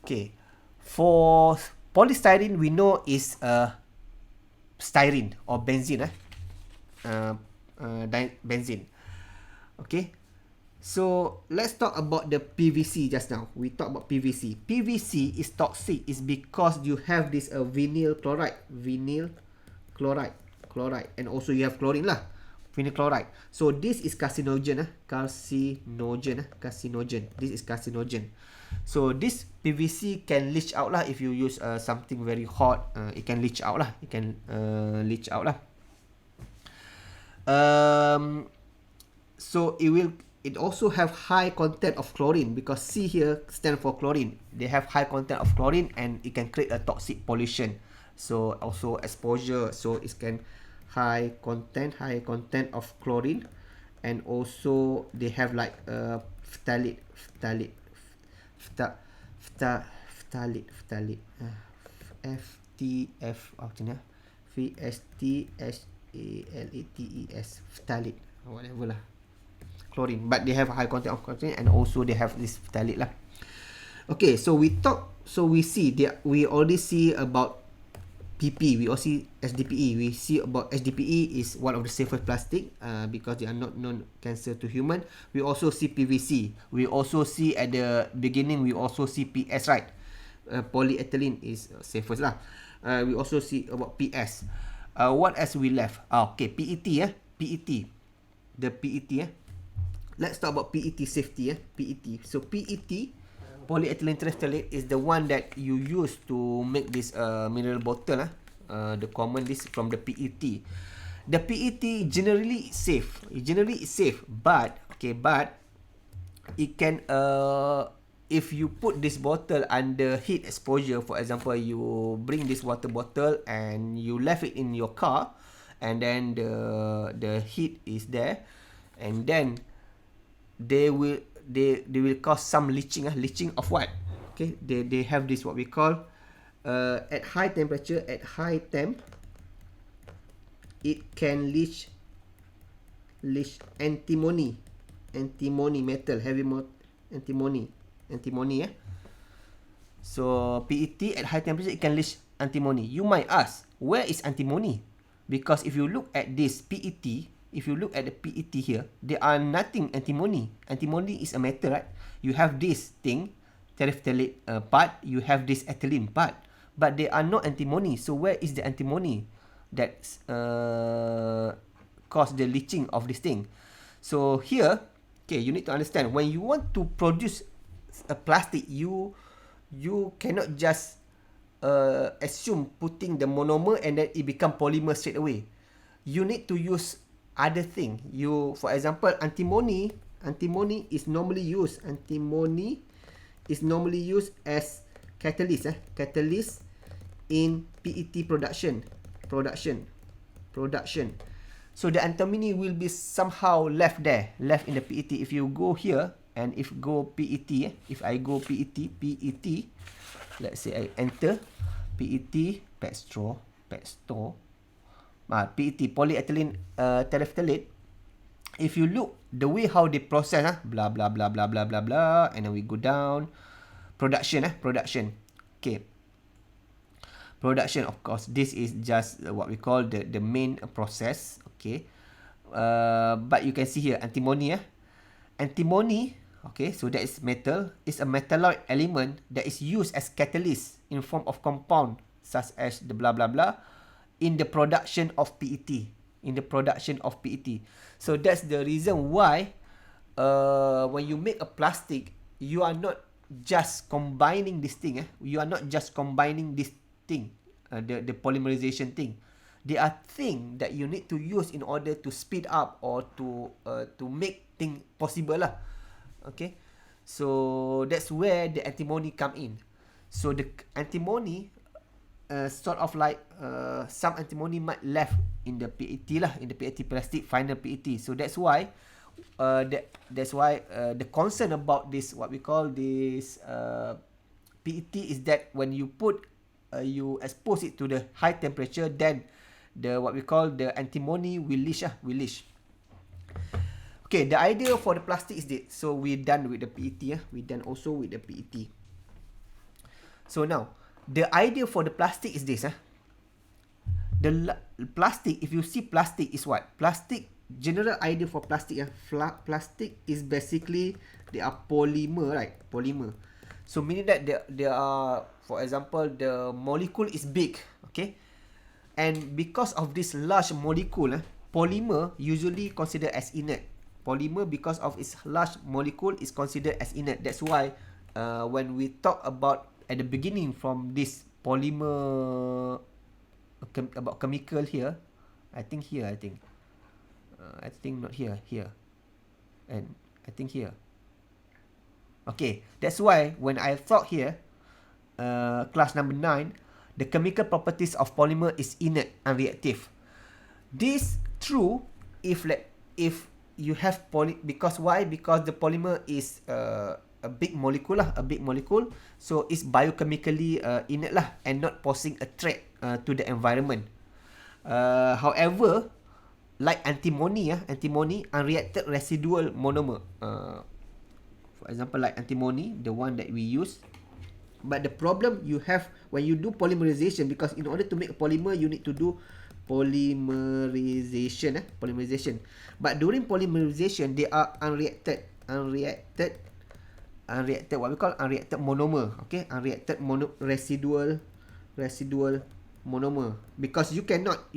Okay, for polystyrene we know is styrene or benzene. Benzene. Okay, so let's talk about the PVC just now. We talk about PVC. PVC is toxic is because you have this vinyl chloride, and also you have chlorine lah, vinyl chloride. So this is carcinogen. This is carcinogen. So this PVC can leach out lah if you use something very hot. It can leach out lah. So it also have high content of chlorine, because C here stand for chlorine. They have high content of chlorine and it can create a toxic pollution. So also exposure. So it can high content of chlorine, and also they have like phthalate. FTF VSTHALATES, phthalate, whatever lah, chlorine. But they have a high content of chlorine, and also they have this phthalate lah. Okay, so we already see about PP, we also see HDPE. We see about HDPE is one of the safest plastic because they are not known cancer to human. We also see PVC. We also see at the beginning, we also see PS, right? Polyethylene is safest lah. We also see about PS. What else we left? Okay, PET. PET. The PET. let's talk about PET safety. PET. So PET, polyethylene terephthalate, is the one that you use to make this mineral bottle. The common list from the PET. The PET generally safe. Generally it's safe, but it can if you put this bottle under heat exposure, for example, you bring this water bottle and you left it in your car, and then the heat is there, and then they will cause some leaching. Leaching of what? Okay, they have this what we call at high temperature, it can leach antimony metal, antimony. So PET at high temperature, it can leach antimony. You might ask, where is antimony? Because if you look at this PET, if you look at the PET here, there are nothing antimony. Antimony is a metal, right? You have this thing, terephthalate part, you have this ethylene part, but there are no antimony. So where is the antimony that cause the leaching of this thing? So here, okay, you need to understand, when you want to produce a plastic, you cannot just assume putting the monomer and then it become polymer straight away. You need to use other thing. For example, antimony is normally used. Antimony is normally used as catalyst. Catalyst in PET production. So the antimony will be somehow left in the PET. If you go here and if I go PET, let's say I enter PET, PET, polyethylene terephthalate. If you look the way how they process, blah blah blah blah blah blah blah, and then we go down, production. Okay, production, of course, this is just what we call the main process. Okay, but you can see here antimony. Antimony, okay, so that is metal, is a metalloid element that is used as catalyst in form of compound such as the blah blah blah in the production of PET. So that's the reason why when you make a plastic, you are not just combining this thing. The polymerization thing. There are things that you need to use in order to speed up or to make things possible lah. Okay, so that's where the antimony come in. So the antimony sort of like some antimony might left in the PET lah, in the PET plastic, final PET. So that's why the concern about this, what we call this PET, is that when you put you expose it to the high temperature, then the what we call the antimony will leach. Okay, the idea for the plastic is this. So we're done with the PET. We're done also with the PET. So now the idea for the plastic is this. The plastic, if you see plastic is what? Plastic, general idea for plastic. Plastic is basically they are polymer, right? Polymer. So meaning that they are, for example, the molecule is big, okay? And because of this large molecule, polymer usually considered as inert. Polymer, because of its large molecule, is considered as inert. That's why when we talk about at the beginning from this polymer about chemical here, I think not here, and I think here. Okay, that's why when I thought here, class number 9, the chemical properties of polymer is inert, unreactive. This true if you have because why? Because the polymer is a big molecule, so it's biochemically inert lah, and not posing a threat to the environment. However, like antimony, unreacted residual monomer. For example, like antimony, the one that we use. But the problem you have when you do polymerization, because in order to make a polymer, you need to do polymerization. But during polymerization, they are unreacted, what we call unreacted monomer. Okay, unreacted residual monomer, because you cannot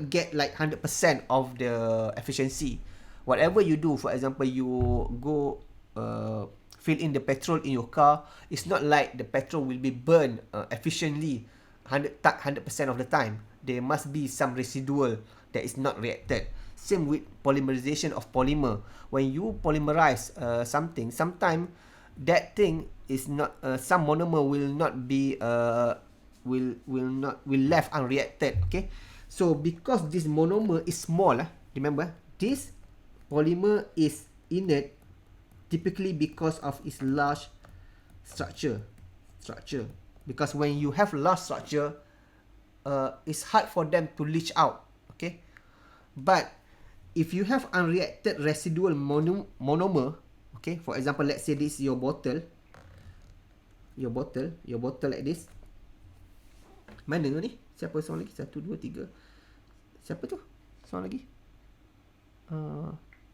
get like 100% of the efficiency. Whatever you do, for example, you go fill in the petrol in your car, it's not like the petrol will be burned efficiently 100% of the time. There must be some residual that is not reacted. Same with polymerization of polymer. When you polymerize something, sometimes that thing is not some monomer will not be will left unreacted. Okay, so because this monomer is small, remember this polymer is inert typically because of its large structure. Because when you have large structure, it's hard for them to leach out. Okay, but if you have unreacted residual monomer, okay, for example, let's say this is your bottle like this. Mana ni? Siapa seorang lagi? 1, 2, 3. Siapa tu? Seorang lagi?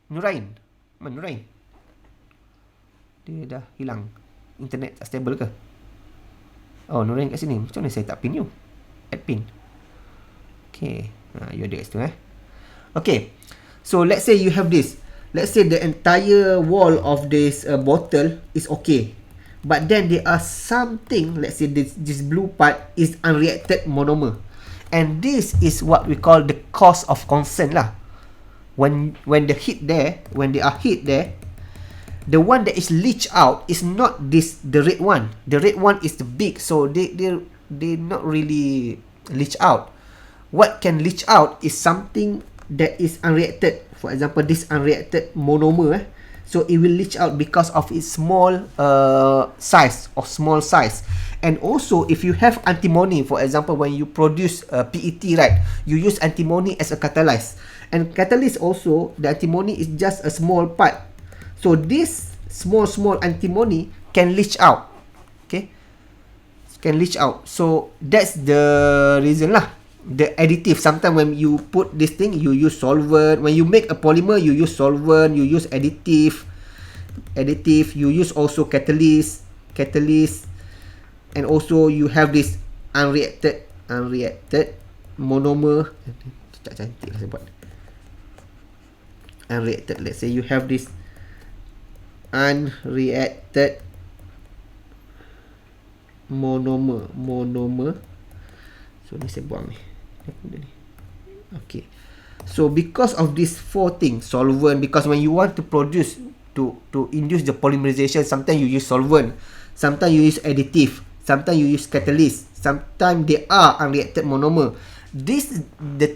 Nurain. Mana Nurain? Dia dah hilang. Internet tak stable ke? Oh, Nurain kat sini. Macam mana saya tak pin you? Add pin. Okay. You ada kat situ Okay. So, let's say you have this. Let's say the entire wall of this bottle is okay. But then there are something, let's say this blue part is unreacted monomer. And this is what we call the cause of concern lah. When the heat there, when they are heat there, the one that is leached out is not the red one. The red one is the big, so they not really leach out. What can leach out is something that is unreacted. For example, this unreacted monomer. So it will leach out because of its small size or small size. And also, if you have antimony, for example, when you produce PET, right, you use antimony as a catalyst. And catalyst also, the antimony is just a small part. So this small antimony can leach out. Okay, can leach out. So that's the reason lah. The additive, sometimes when you put this thing, you use solvent. When you make a polymer, you use solvent, you use additive, you use also catalyst, and also you have this unreacted monomer. Tak cantik lah saya buat. Unreacted, let's say you have this unreacted monomer. So ni saya buang ni. Okay. So because of these 4 things, solvent, because when you want to produce to induce the polymerization, sometimes you use solvent, sometimes you use additive, sometimes you use catalyst, sometimes they are unreacted monomer. This is the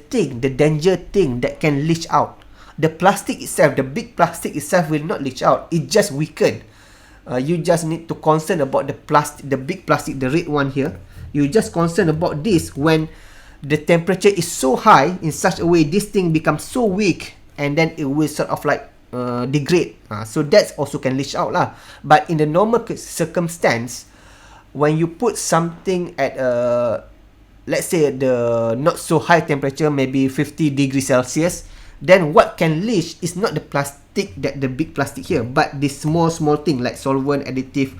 danger thing that can leach out. The plastic itself, the big plastic itself will not leach out. It just weaken. You just need to concern about the plastic, the big plastic, the red one here. You just concerned about this when the temperature is so high in such a way this thing becomes so weak and then it will sort of like degrade. So that also can leach out lah. But in the normal circumstance, when you put something at let's say the not so high temperature, maybe 50 degrees Celsius, then what can leach is not the plastic, that the big plastic here, but this small thing like solvent, additive,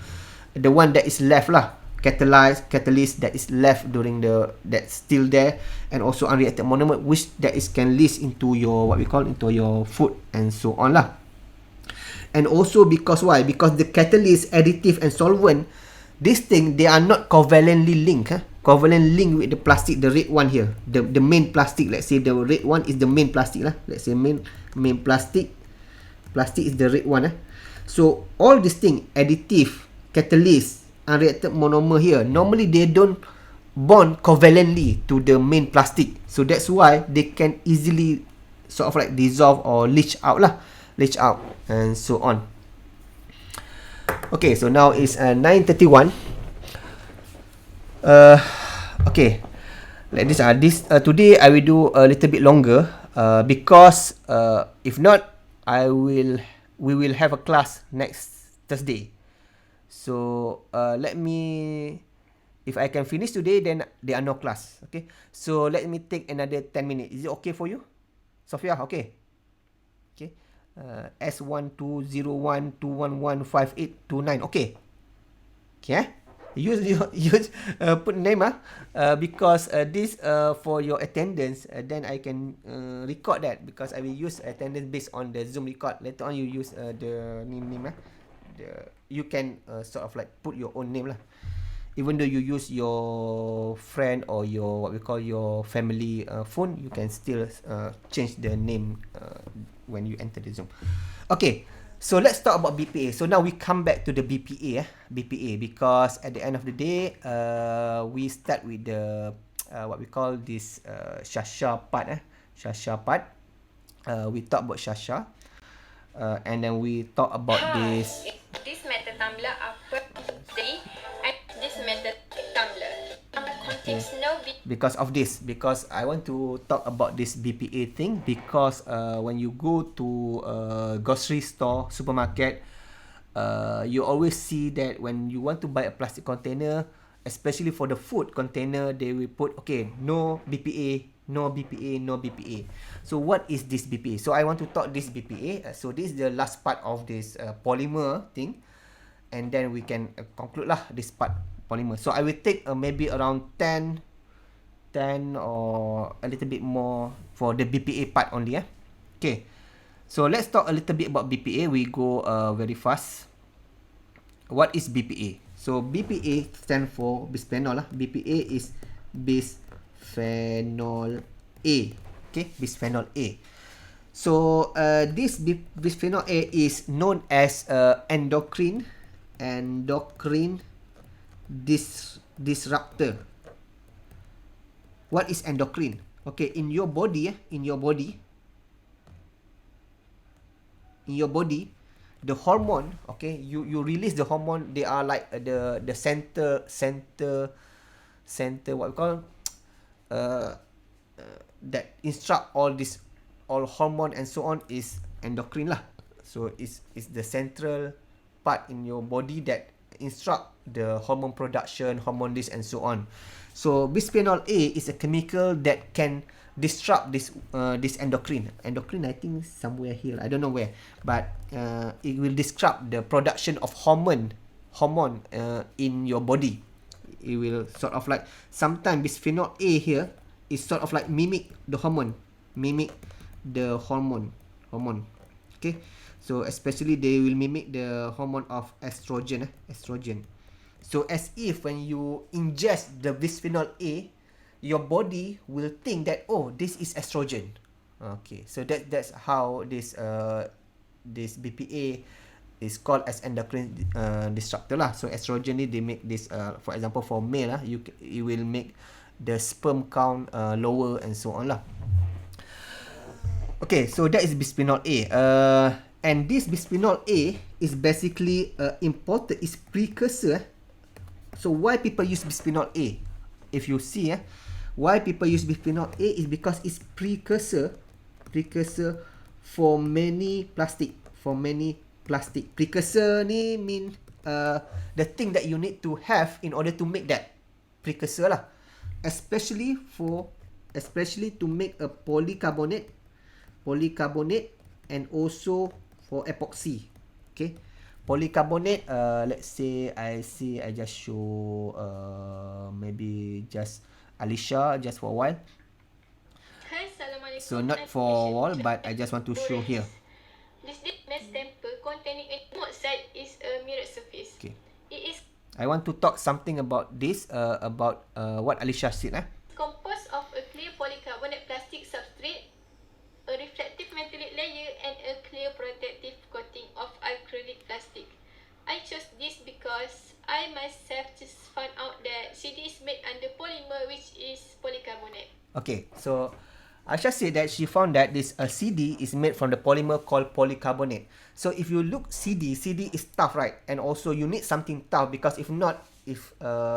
the one that is left lah. Catalyst that is left during that's still there, and also unreacted monomer which that is can leach into your what we call into your food and so on lah. And also because why? Because the catalyst, additive and solvent, this thing they are not covalently linked. Covalent link with the plastic, the red one here, the main plastic. Let's say the red one is the main plastic lah. Let's say main plastic is the red one. So all this thing, additive, catalyst, unreacted monomer here, normally they don't bond covalently to the main plastic. So that's why they can easily sort of like dissolve or leach out and so on. Okay, so now it's 9:31. Okay, like this. Today I will do a little bit longer because if not, we will have a class next Thursday. So let me, if I can finish today, then there are no class. Okay, so let me take another 10 minutes. Is it okay for you, Sophia? Okay. S1201211589. Okay. use put name because this for your attendance, then I can record that because I will use attendance based on the Zoom record. Later on you use the name you can sort of like put your own name lah. Even though you use your friend or your what we call your family phone, you can still change the name when you enter the Zoom. Okay, so let's talk about BPA. So now we come back to the BPA, BPA, because at the end of the day, we start with the what we call this Shasha part. Shasha part. We talk about Shasha, and then we talk about this. This metal tumbler are perfectly and this metal tumbler contains no Because of this, because I want to talk about this BPA thing because when you go to a grocery store, supermarket, you always see that when you want to buy a plastic container, especially for the food container, they will put, okay, no BPA, no BPA, no BPA. So what is this BPA? So I want to talk this BPA. So this is the last part of this polymer thing. And then we can conclude lah this part polymer. So I will take maybe around 10 or a little bit more for the BPA part only. Okay. So let's talk a little bit about BPA. We go very fast. What is BPA? So BPA stand for bisphenol lah. BPA is bisphenol A. Okay, bisphenol A. So this bisphenol A is known as endocrine disruptor. What is endocrine? Okay, in your body, the hormone, okay, you release the hormone. They are like the center what we call that instruct all hormone and so on is endocrine lah. So it's the central part in your body that instruct the hormone production, hormone this and so on. So bisphenol A is a chemical that can disrupt this endocrine. Endocrine, I think somewhere here. I don't know where, but it will disrupt the production of hormone in your body. It will sort of like sometimes bisphenol A here is sort of like mimic the hormone. Okay. So especially they will mimic the hormone of estrogen. So as if when you ingest the bisphenol A, your body will think that, oh, this is estrogen. Okay, so that's how this BPA is called as endocrine disruptor lah. So estrogen they make this for example for male it will make the sperm count lower and so on lah. Okay, so that is bisphenol A. And this bisphenol A is basically imported, is precursor. So why people use bisphenol A? If you see why people use bisphenol A is because it's precursor for many plastic. Precursor ni mean the thing that you need to have in order to make that precursor lah. Especially to make a polycarbonate and also for epoxy. Okay, polycarbonate, let's say I just show maybe just Alicia just for a while. Hi, Assalamualaikum. So not for a while, but I just want to show here. This mesh temper containing a oxide is a mirror surface. Okay, It is I want to talk something about this about what Alicia said. composed of a clear polycarbonate plastic substrate, a reflective metallic layer, and a clear protective coating of acrylic plastic. I chose this because I myself just found out that CD is made under polymer, which is polycarbonate. Okay, so Aisha said that she found that this CD is made from the polymer called polycarbonate. So if you look CD is tough, right? And also you need something tough because if not, if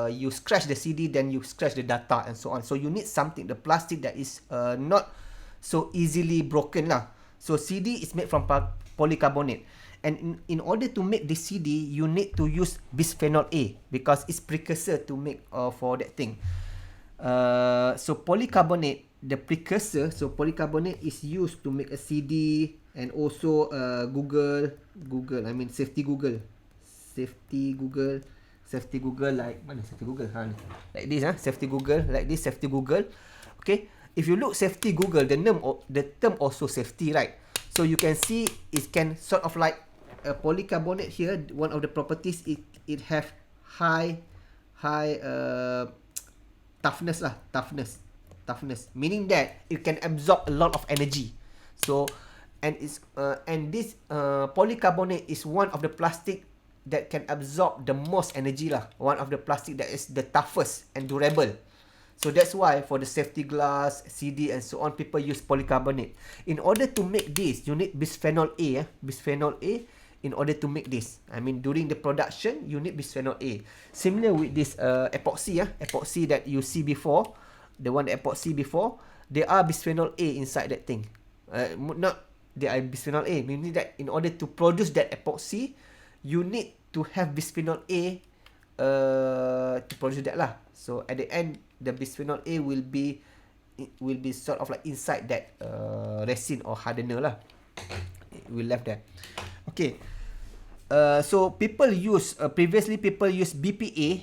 you scratch the CD, then you scratch the data and so on. So you need something, the plastic that is not so easily broken lah. So CD is made from polycarbonate. And in order to make this CD, you need to use bisphenol A because it's precursor to make for that thing. So polycarbonate, the precursor, so polycarbonate is used to make a CD and also safety Google Safety Google, like mana safety Google? Like this, safety Google, like this, safety Google. Okay, if you look safety Google, the term also safety, right? So you can see it can sort of like a polycarbonate here. One of the properties, it have high toughness lah, toughness, meaning that it can absorb a lot of energy. So and this polycarbonate is one of the plastic that can absorb the most energy lah, one of the plastic that is the toughest and durable. So that's why for the safety glass, CD and so on, people use polycarbonate. In order to make this, you need bisphenol A, bisphenol A, in order to make this. I mean, during the production, you need bisphenol A. Similar with this epoxy, epoxy that you see before, the one that epoxy before, there are bisphenol A inside that thing. Not there are bisphenol A, meaning that in order to produce that epoxy, you need to have bisphenol A to produce that lah. So at the end, the bisphenol A will be sort of like inside that resin or hardener lah. It will left there. Okay. So people use previously people use BPA.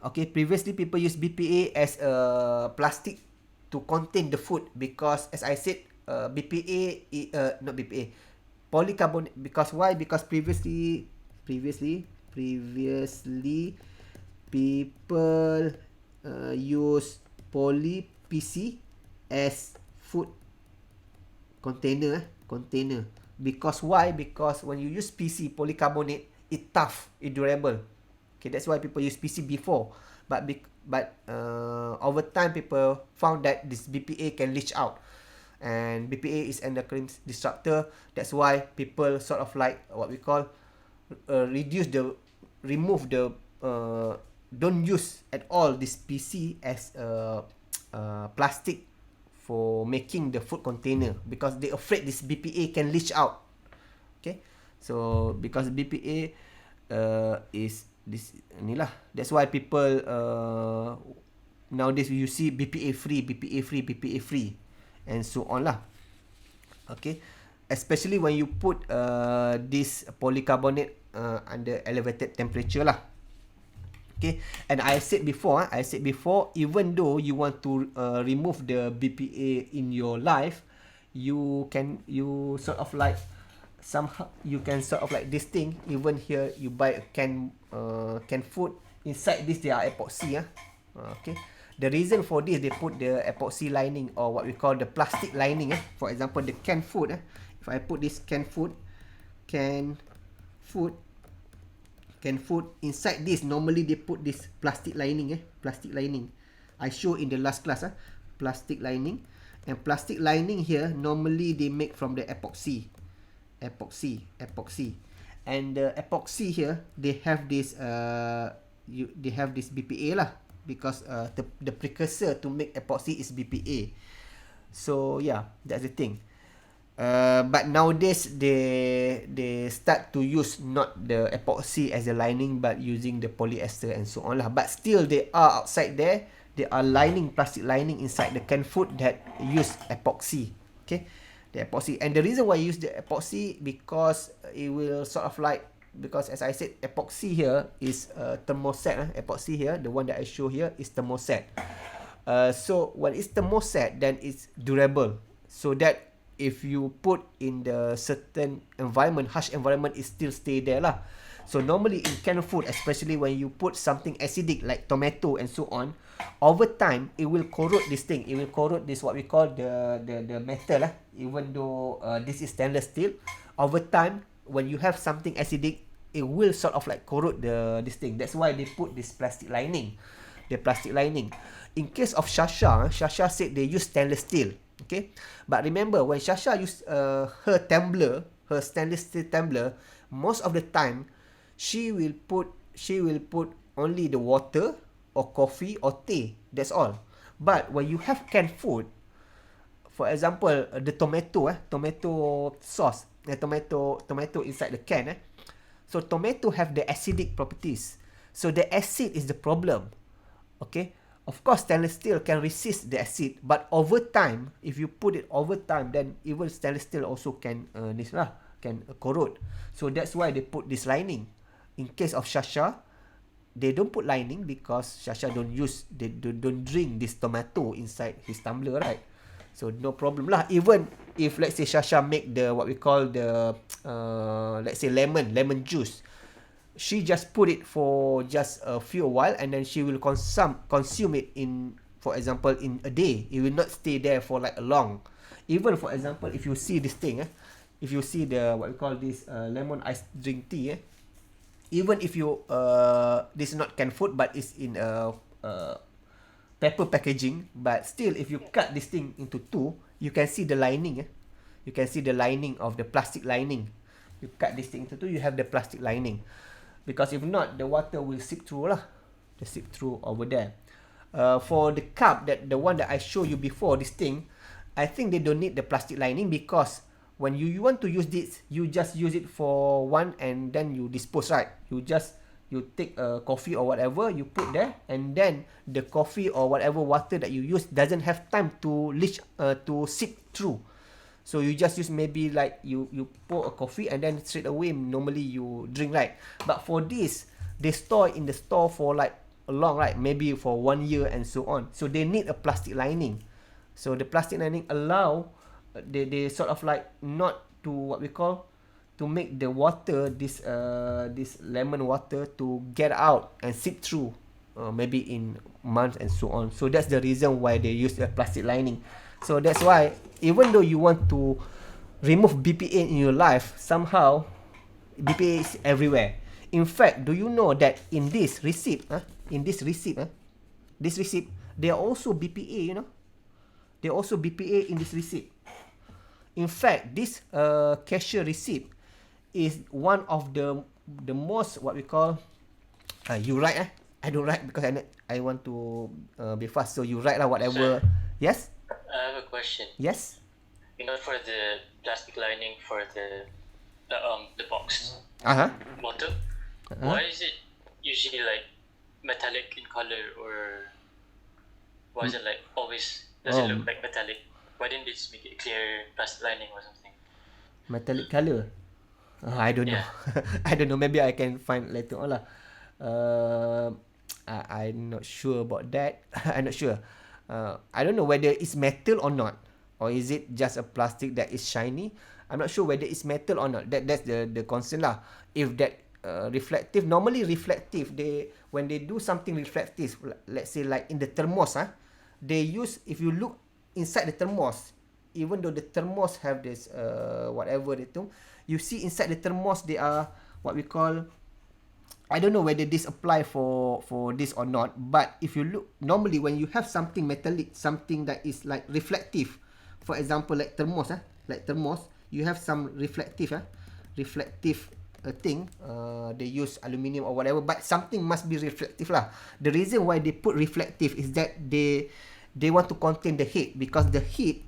Okay, previously people use BPA as a plastic to contain the food because, as I said, BPA not BPA, polycarbonate. Because why? Because previously people use poly PC as food container. Because why? Because when you use PC polycarbonate, it tough, it durable. Okay, that's why people use PC before. But over time, people found that this BPA can leach out, and BPA is endocrine disruptor. That's why people sort of like what we call remove the don't use at all this PC as plastic for making the food container, because they afraid this BPA can leach out. Okay, so because BPA is this inilah, that's why people nowadays you see BPA free and so on lah. Okay, especially when you put this polycarbonate under elevated temperature lah. Okay, and I said before, even though you want to remove the BPA in your life, you sort of like somehow you can sort of like this thing. Even here, you buy a canned food, inside this there are epoxy. Okay, the reason for this, they put the epoxy lining, or what we call the plastic lining. For example, the canned food. If I put this canned food inside this, normally they put this plastic lining. I show in the last class, plastic lining. And plastic lining here, normally they make from the epoxy. And the epoxy here, they have this BPA lah, because the precursor to make epoxy is BPA. So yeah, that's the thing. But nowadays they start to use not the epoxy as a lining, but using the polyester and so on lah. But still, they are outside there. They are plastic lining inside the canned food that use epoxy. Okay, the epoxy. And the reason why I use the epoxy, because it will sort of like, because as I said, epoxy here is thermoset. Epoxy here, the one that I show here, is thermoset. So when it's thermoset, then it's durable. So that if you put in the certain environment, harsh environment, it still stay there lah. So normally in canned food, especially when you put something acidic like tomato and so on, over time it will corrode this thing. It will corrode this, what we call the metal lah. Even though this is stainless steel, over time when you have something acidic, it will sort of like corrode this thing. That's why they put this plastic lining. The plastic lining. In case of Shasha said they use stainless steel. Okay, but remember when Shasha used her stainless steel tumbler, most of the time she will put only the water or coffee or tea. That's all. But when you have canned food, for example, the tomato sauce, the tomato inside the can. So tomato have the acidic properties. So the acid is the problem. Okay. Of course, stainless steel can resist the acid, but over time, if you put it over time, then even stainless steel also can corrode. So that's why they put this lining. In case of Shasha, they don't put lining because Shasha don't drink this tomato inside his tumbler, right? So no problem lah. Even if let's say Shasha make the what we call the let's say lemon juice, she just put it for just a few while and then she will consume it in, for example, in a day. It will not stay there for like a long. Even for example, if you see this thing, if you see the what we call this lemon ice drink tea, even if you this is not canned food but it's in a paper packaging, but still if you cut this thing into two, you can see the lining. You can see the lining of the plastic lining. You cut this thing into two, you have the plastic lining, because if not, the water will seep through lah. The seep through over there. For the cup, that the one that I showed you before, this thing, I think they don't need the plastic lining, because when you want to use this, you just use it for one and then you dispose, right? You take a coffee or whatever, you put there, and then the coffee or whatever water that you use doesn't have time to seep through. So you just use, maybe like you pour a coffee and then straight away normally you drink, right? But for this, they store in the store for like a long, right? Maybe for 1 year and so on. So they need a plastic lining. So the plastic lining allow they sort of like not to what we call to make the water, this lemon water, to get out and seep through maybe in months and so on. So that's the reason why they use a plastic lining. So that's why even though you want to remove BPA in your life, somehow BPA is everywhere. In fact, do you know that in this receipt, this receipt, there are also BPA, you know? There are also BPA in this receipt. In fact, this cashier receipt is one of the most what we call you write. I don't write because I want to be fast. So you write lah whatever. Sir, Yes. I have a question. Yes. You know, for the plastic lining for the box bottle, why is it usually like metallic in color, or why is it like always does it look like metallic? Why didn't they just make it clear plastic lining or something? Metallic color. I don't know. I don't know. Maybe I can find later on lah. I'm not sure about that. I'm not sure. I don't know whether it's metal or not, or is it just a plastic that is shiny. I'm not sure whether it's metal or not. That's the concern lah. If that reflective, normally reflective, when they do something reflective, let's say like in the thermos, they use, if you look inside the thermos, even though the thermos have this whatever they do, you see inside the thermos they are what we call, I don't know whether this apply for this or not, but if you look normally when you have something metallic, something that is like reflective, for example like thermos, you have some reflective thing, they use aluminium or whatever, but something must be reflective lah. The reason why they put reflective is that they want to contain the heat, because the heat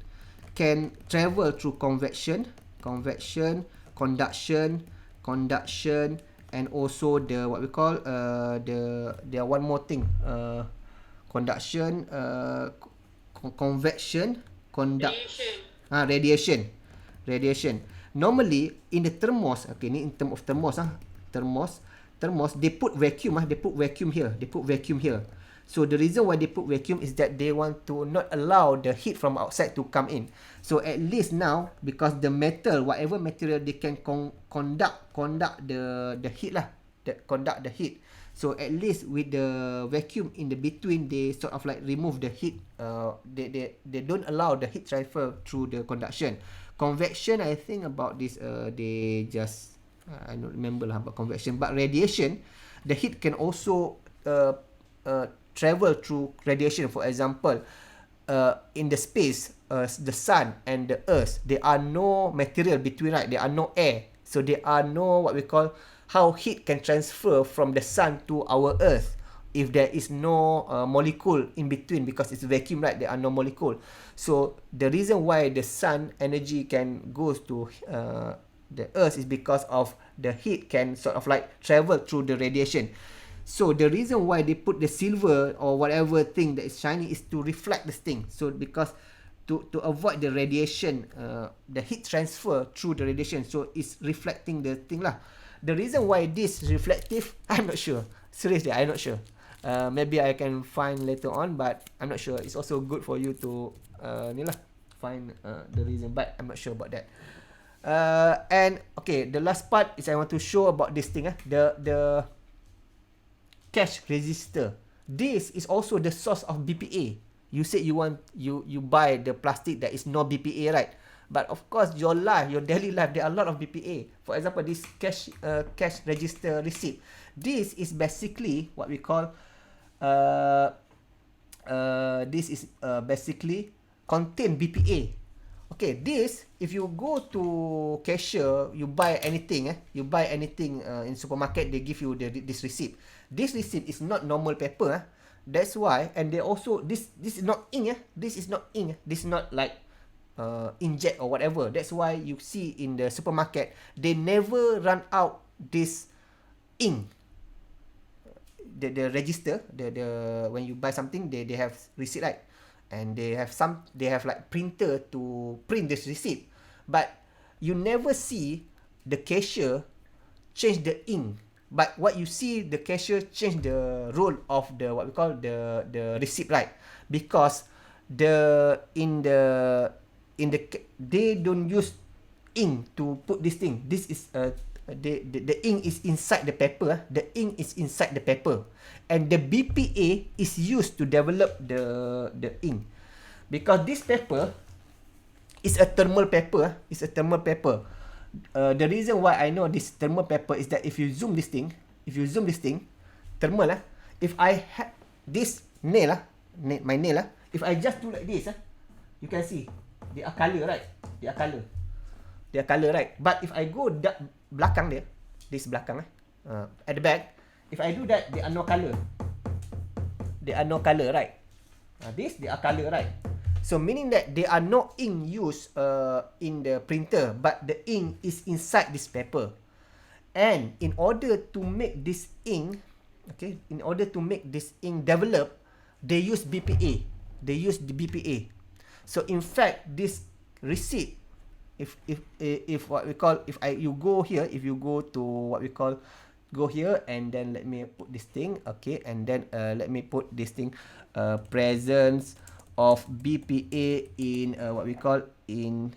can travel through convection, conduction, and also the what we call there one more thing, conduction, convection, radiation. Normally in the thermos, okay, ni in term of thermos, they put vacuum, here. So the reason why they put vacuum is that they want to not allow the heat from outside to come in. So at least now, because the metal, whatever material, they can conduct the heat lah, conduct the heat. So at least with the vacuum in the between, they sort of like remove the heat. They don't allow the heat transfer through the conduction. Convection, I think about this, they just I don't remember lah about convection. But radiation, the heat can also travel through radiation. For example, in the space, the sun and the earth, there are no material between, right? There are no air, so there are no what we call how heat can transfer from the sun to our earth if there is no molecule in between, because it's vacuum, right? There are no molecule. So the reason why the sun energy can goes to the earth is because of the heat can sort of like travel through the radiation. So the reason why they put the silver or whatever thing that is shiny is to reflect this thing. So because to avoid the radiation, the heat transfer through the radiation, so it's reflecting the thing lah. The reason why this reflective, I'm not sure. Seriously, I'm not sure. Maybe I can find later on, but I'm not sure. It's also good for you to ni lah, find the reason, but I'm not sure about that. And okay, the last part is I want to show about this thing. The cash register. This is also the source of BPA. You said you buy the plastic that is no BPA, right? But of course, your daily life, there are a lot of BPA. For example, this cash register receipt. This is basically what we call this is basically contain BPA. Okay, this if you go to cashier, you buy anything, in supermarket, they give you this receipt. This receipt is not normal paper. That's why, and they also this is not ink. This is not ink. This is not like inkjet or whatever. That's why you see in the supermarket they never run out this ink. The register, the when you buy something, they have receipt, right? And they have like printer to print this receipt, but you never see the cashier change the ink. But what you see, the cashier change the roll of the what we call the receipt, right? Because they don't use ink to put this thing. This is the ink is inside the paper. The ink is inside the paper, and the BPA is used to develop the ink. Because this paper is a thermal paper. It's a thermal paper. The reason why I know this thermal paper is that if you zoom this thing, thermal if I had this nail my nail if I just do like this you can see they are color, right? They are color, right? But if I go belakang dia, this belakang at the back, if I do that, they are no color. They are no color, right? This, they are color, right? So meaning that there are no ink used in the printer, but the ink is inside this paper. And in order to make this ink, develop, they use BPA. They use the BPA. So in fact, this receipt, if what we call, you go here, if you go to what we call, go here, and then let me put this thing, okay, and then let me put this thing, presence of BPA in what we call in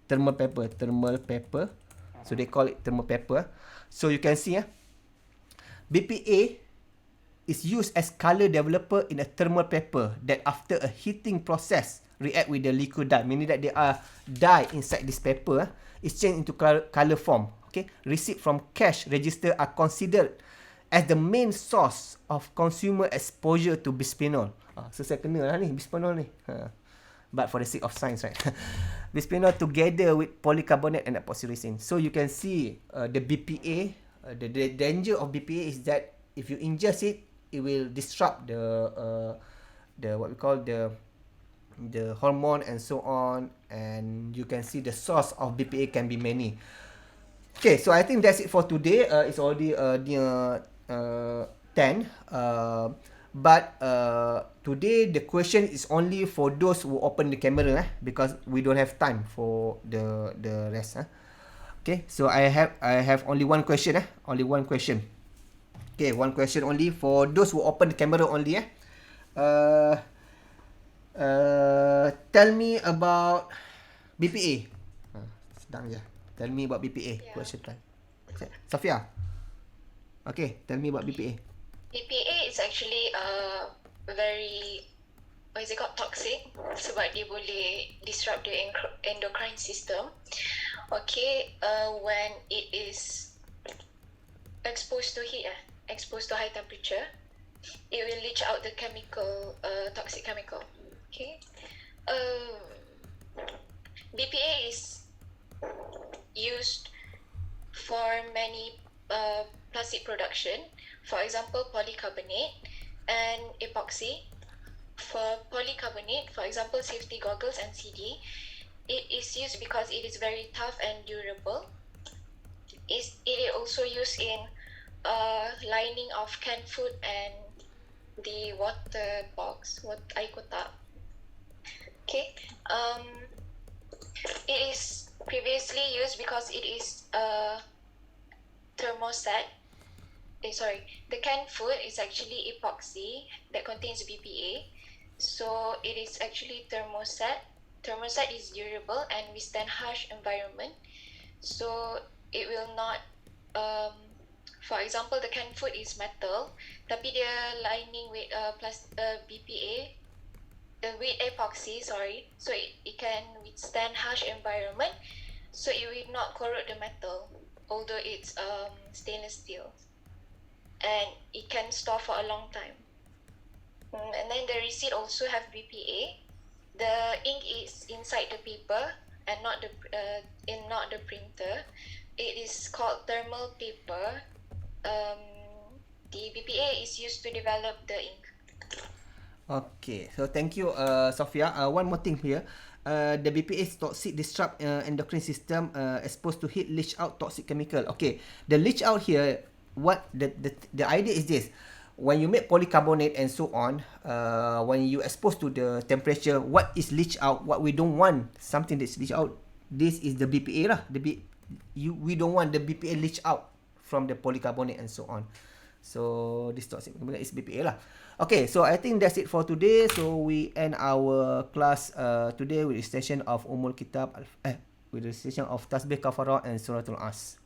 thermal paper. So they call it thermal paper. So you can see BPA is used as color developer in a thermal paper that after a heating process react with the liquid dye, meaning that there are dye inside this paper is changed into color form. Okay, receipt from cash register are considered as the main source of consumer exposure to bisphenol. So saya kena lah ni bisphenol ni. But for the sake of science, right? Bisphenol together with polycarbonate and epoxy. So you can see the BPA. The danger of BPA is that if you ingest it, it will disrupt the what we call the hormone and so on. And you can see the source of BPA can be many. Okay, so I think that's it for today. It's already near 10. But today the question is only for those who open the camera because we don't have time for the rest. Okay, so I have only one question. Only one question. Okay, one question only for those who open the camera only. Tell me about BPA. Sedang je. Tell me about BPA. Yeah. Question time. Safia. Okay, tell me about BPA. BPA is actually very, what is it called, toxic sebab dia boleh disrupt the endocrine system. Okay, when it is exposed to heat, exposed to high temperature, it will leach out the chemical, toxic chemical. Okay, BPA is used for many plastic production. For example, polycarbonate and epoxy. For polycarbonate, for example, safety goggles and CD, it is used because it is very tough and durable. It is also used in lining of canned food and the water box, air kotak. Okay, it is previously used because it is a thermostat the canned food is actually epoxy that contains BPA. So it is actually thermoset. Thermoset is durable and withstand harsh environment. So it will not, for example, the canned food is metal, tapi dia lining with BPA, with epoxy, sorry. So it can withstand harsh environment. So it will not corrode the metal, although it's stainless steel. And it can store for a long time. And then the receipt also have BPA. The ink is inside the paper and not the printer. It is called thermal paper. The BPA is used to develop the ink. Okay, so thank you, Sophia. One more thing here. The BPA is toxic, disrupt endocrine system, exposed to heat, leach out toxic chemical. Okay, the leach out here, what the idea is this: when you make polycarbonate and so on, when you expose to the temperature, what is leach out? What we don't want, something that's leach out. This is the BPA lah. We don't want the BPA leach out from the polycarbonate and so on. So this toxic is BPA lah. Okay, so I think that's it for today. So we end our class today with the session of Umul Kitab, with the session of Tasbih Kafarah and Suratul As.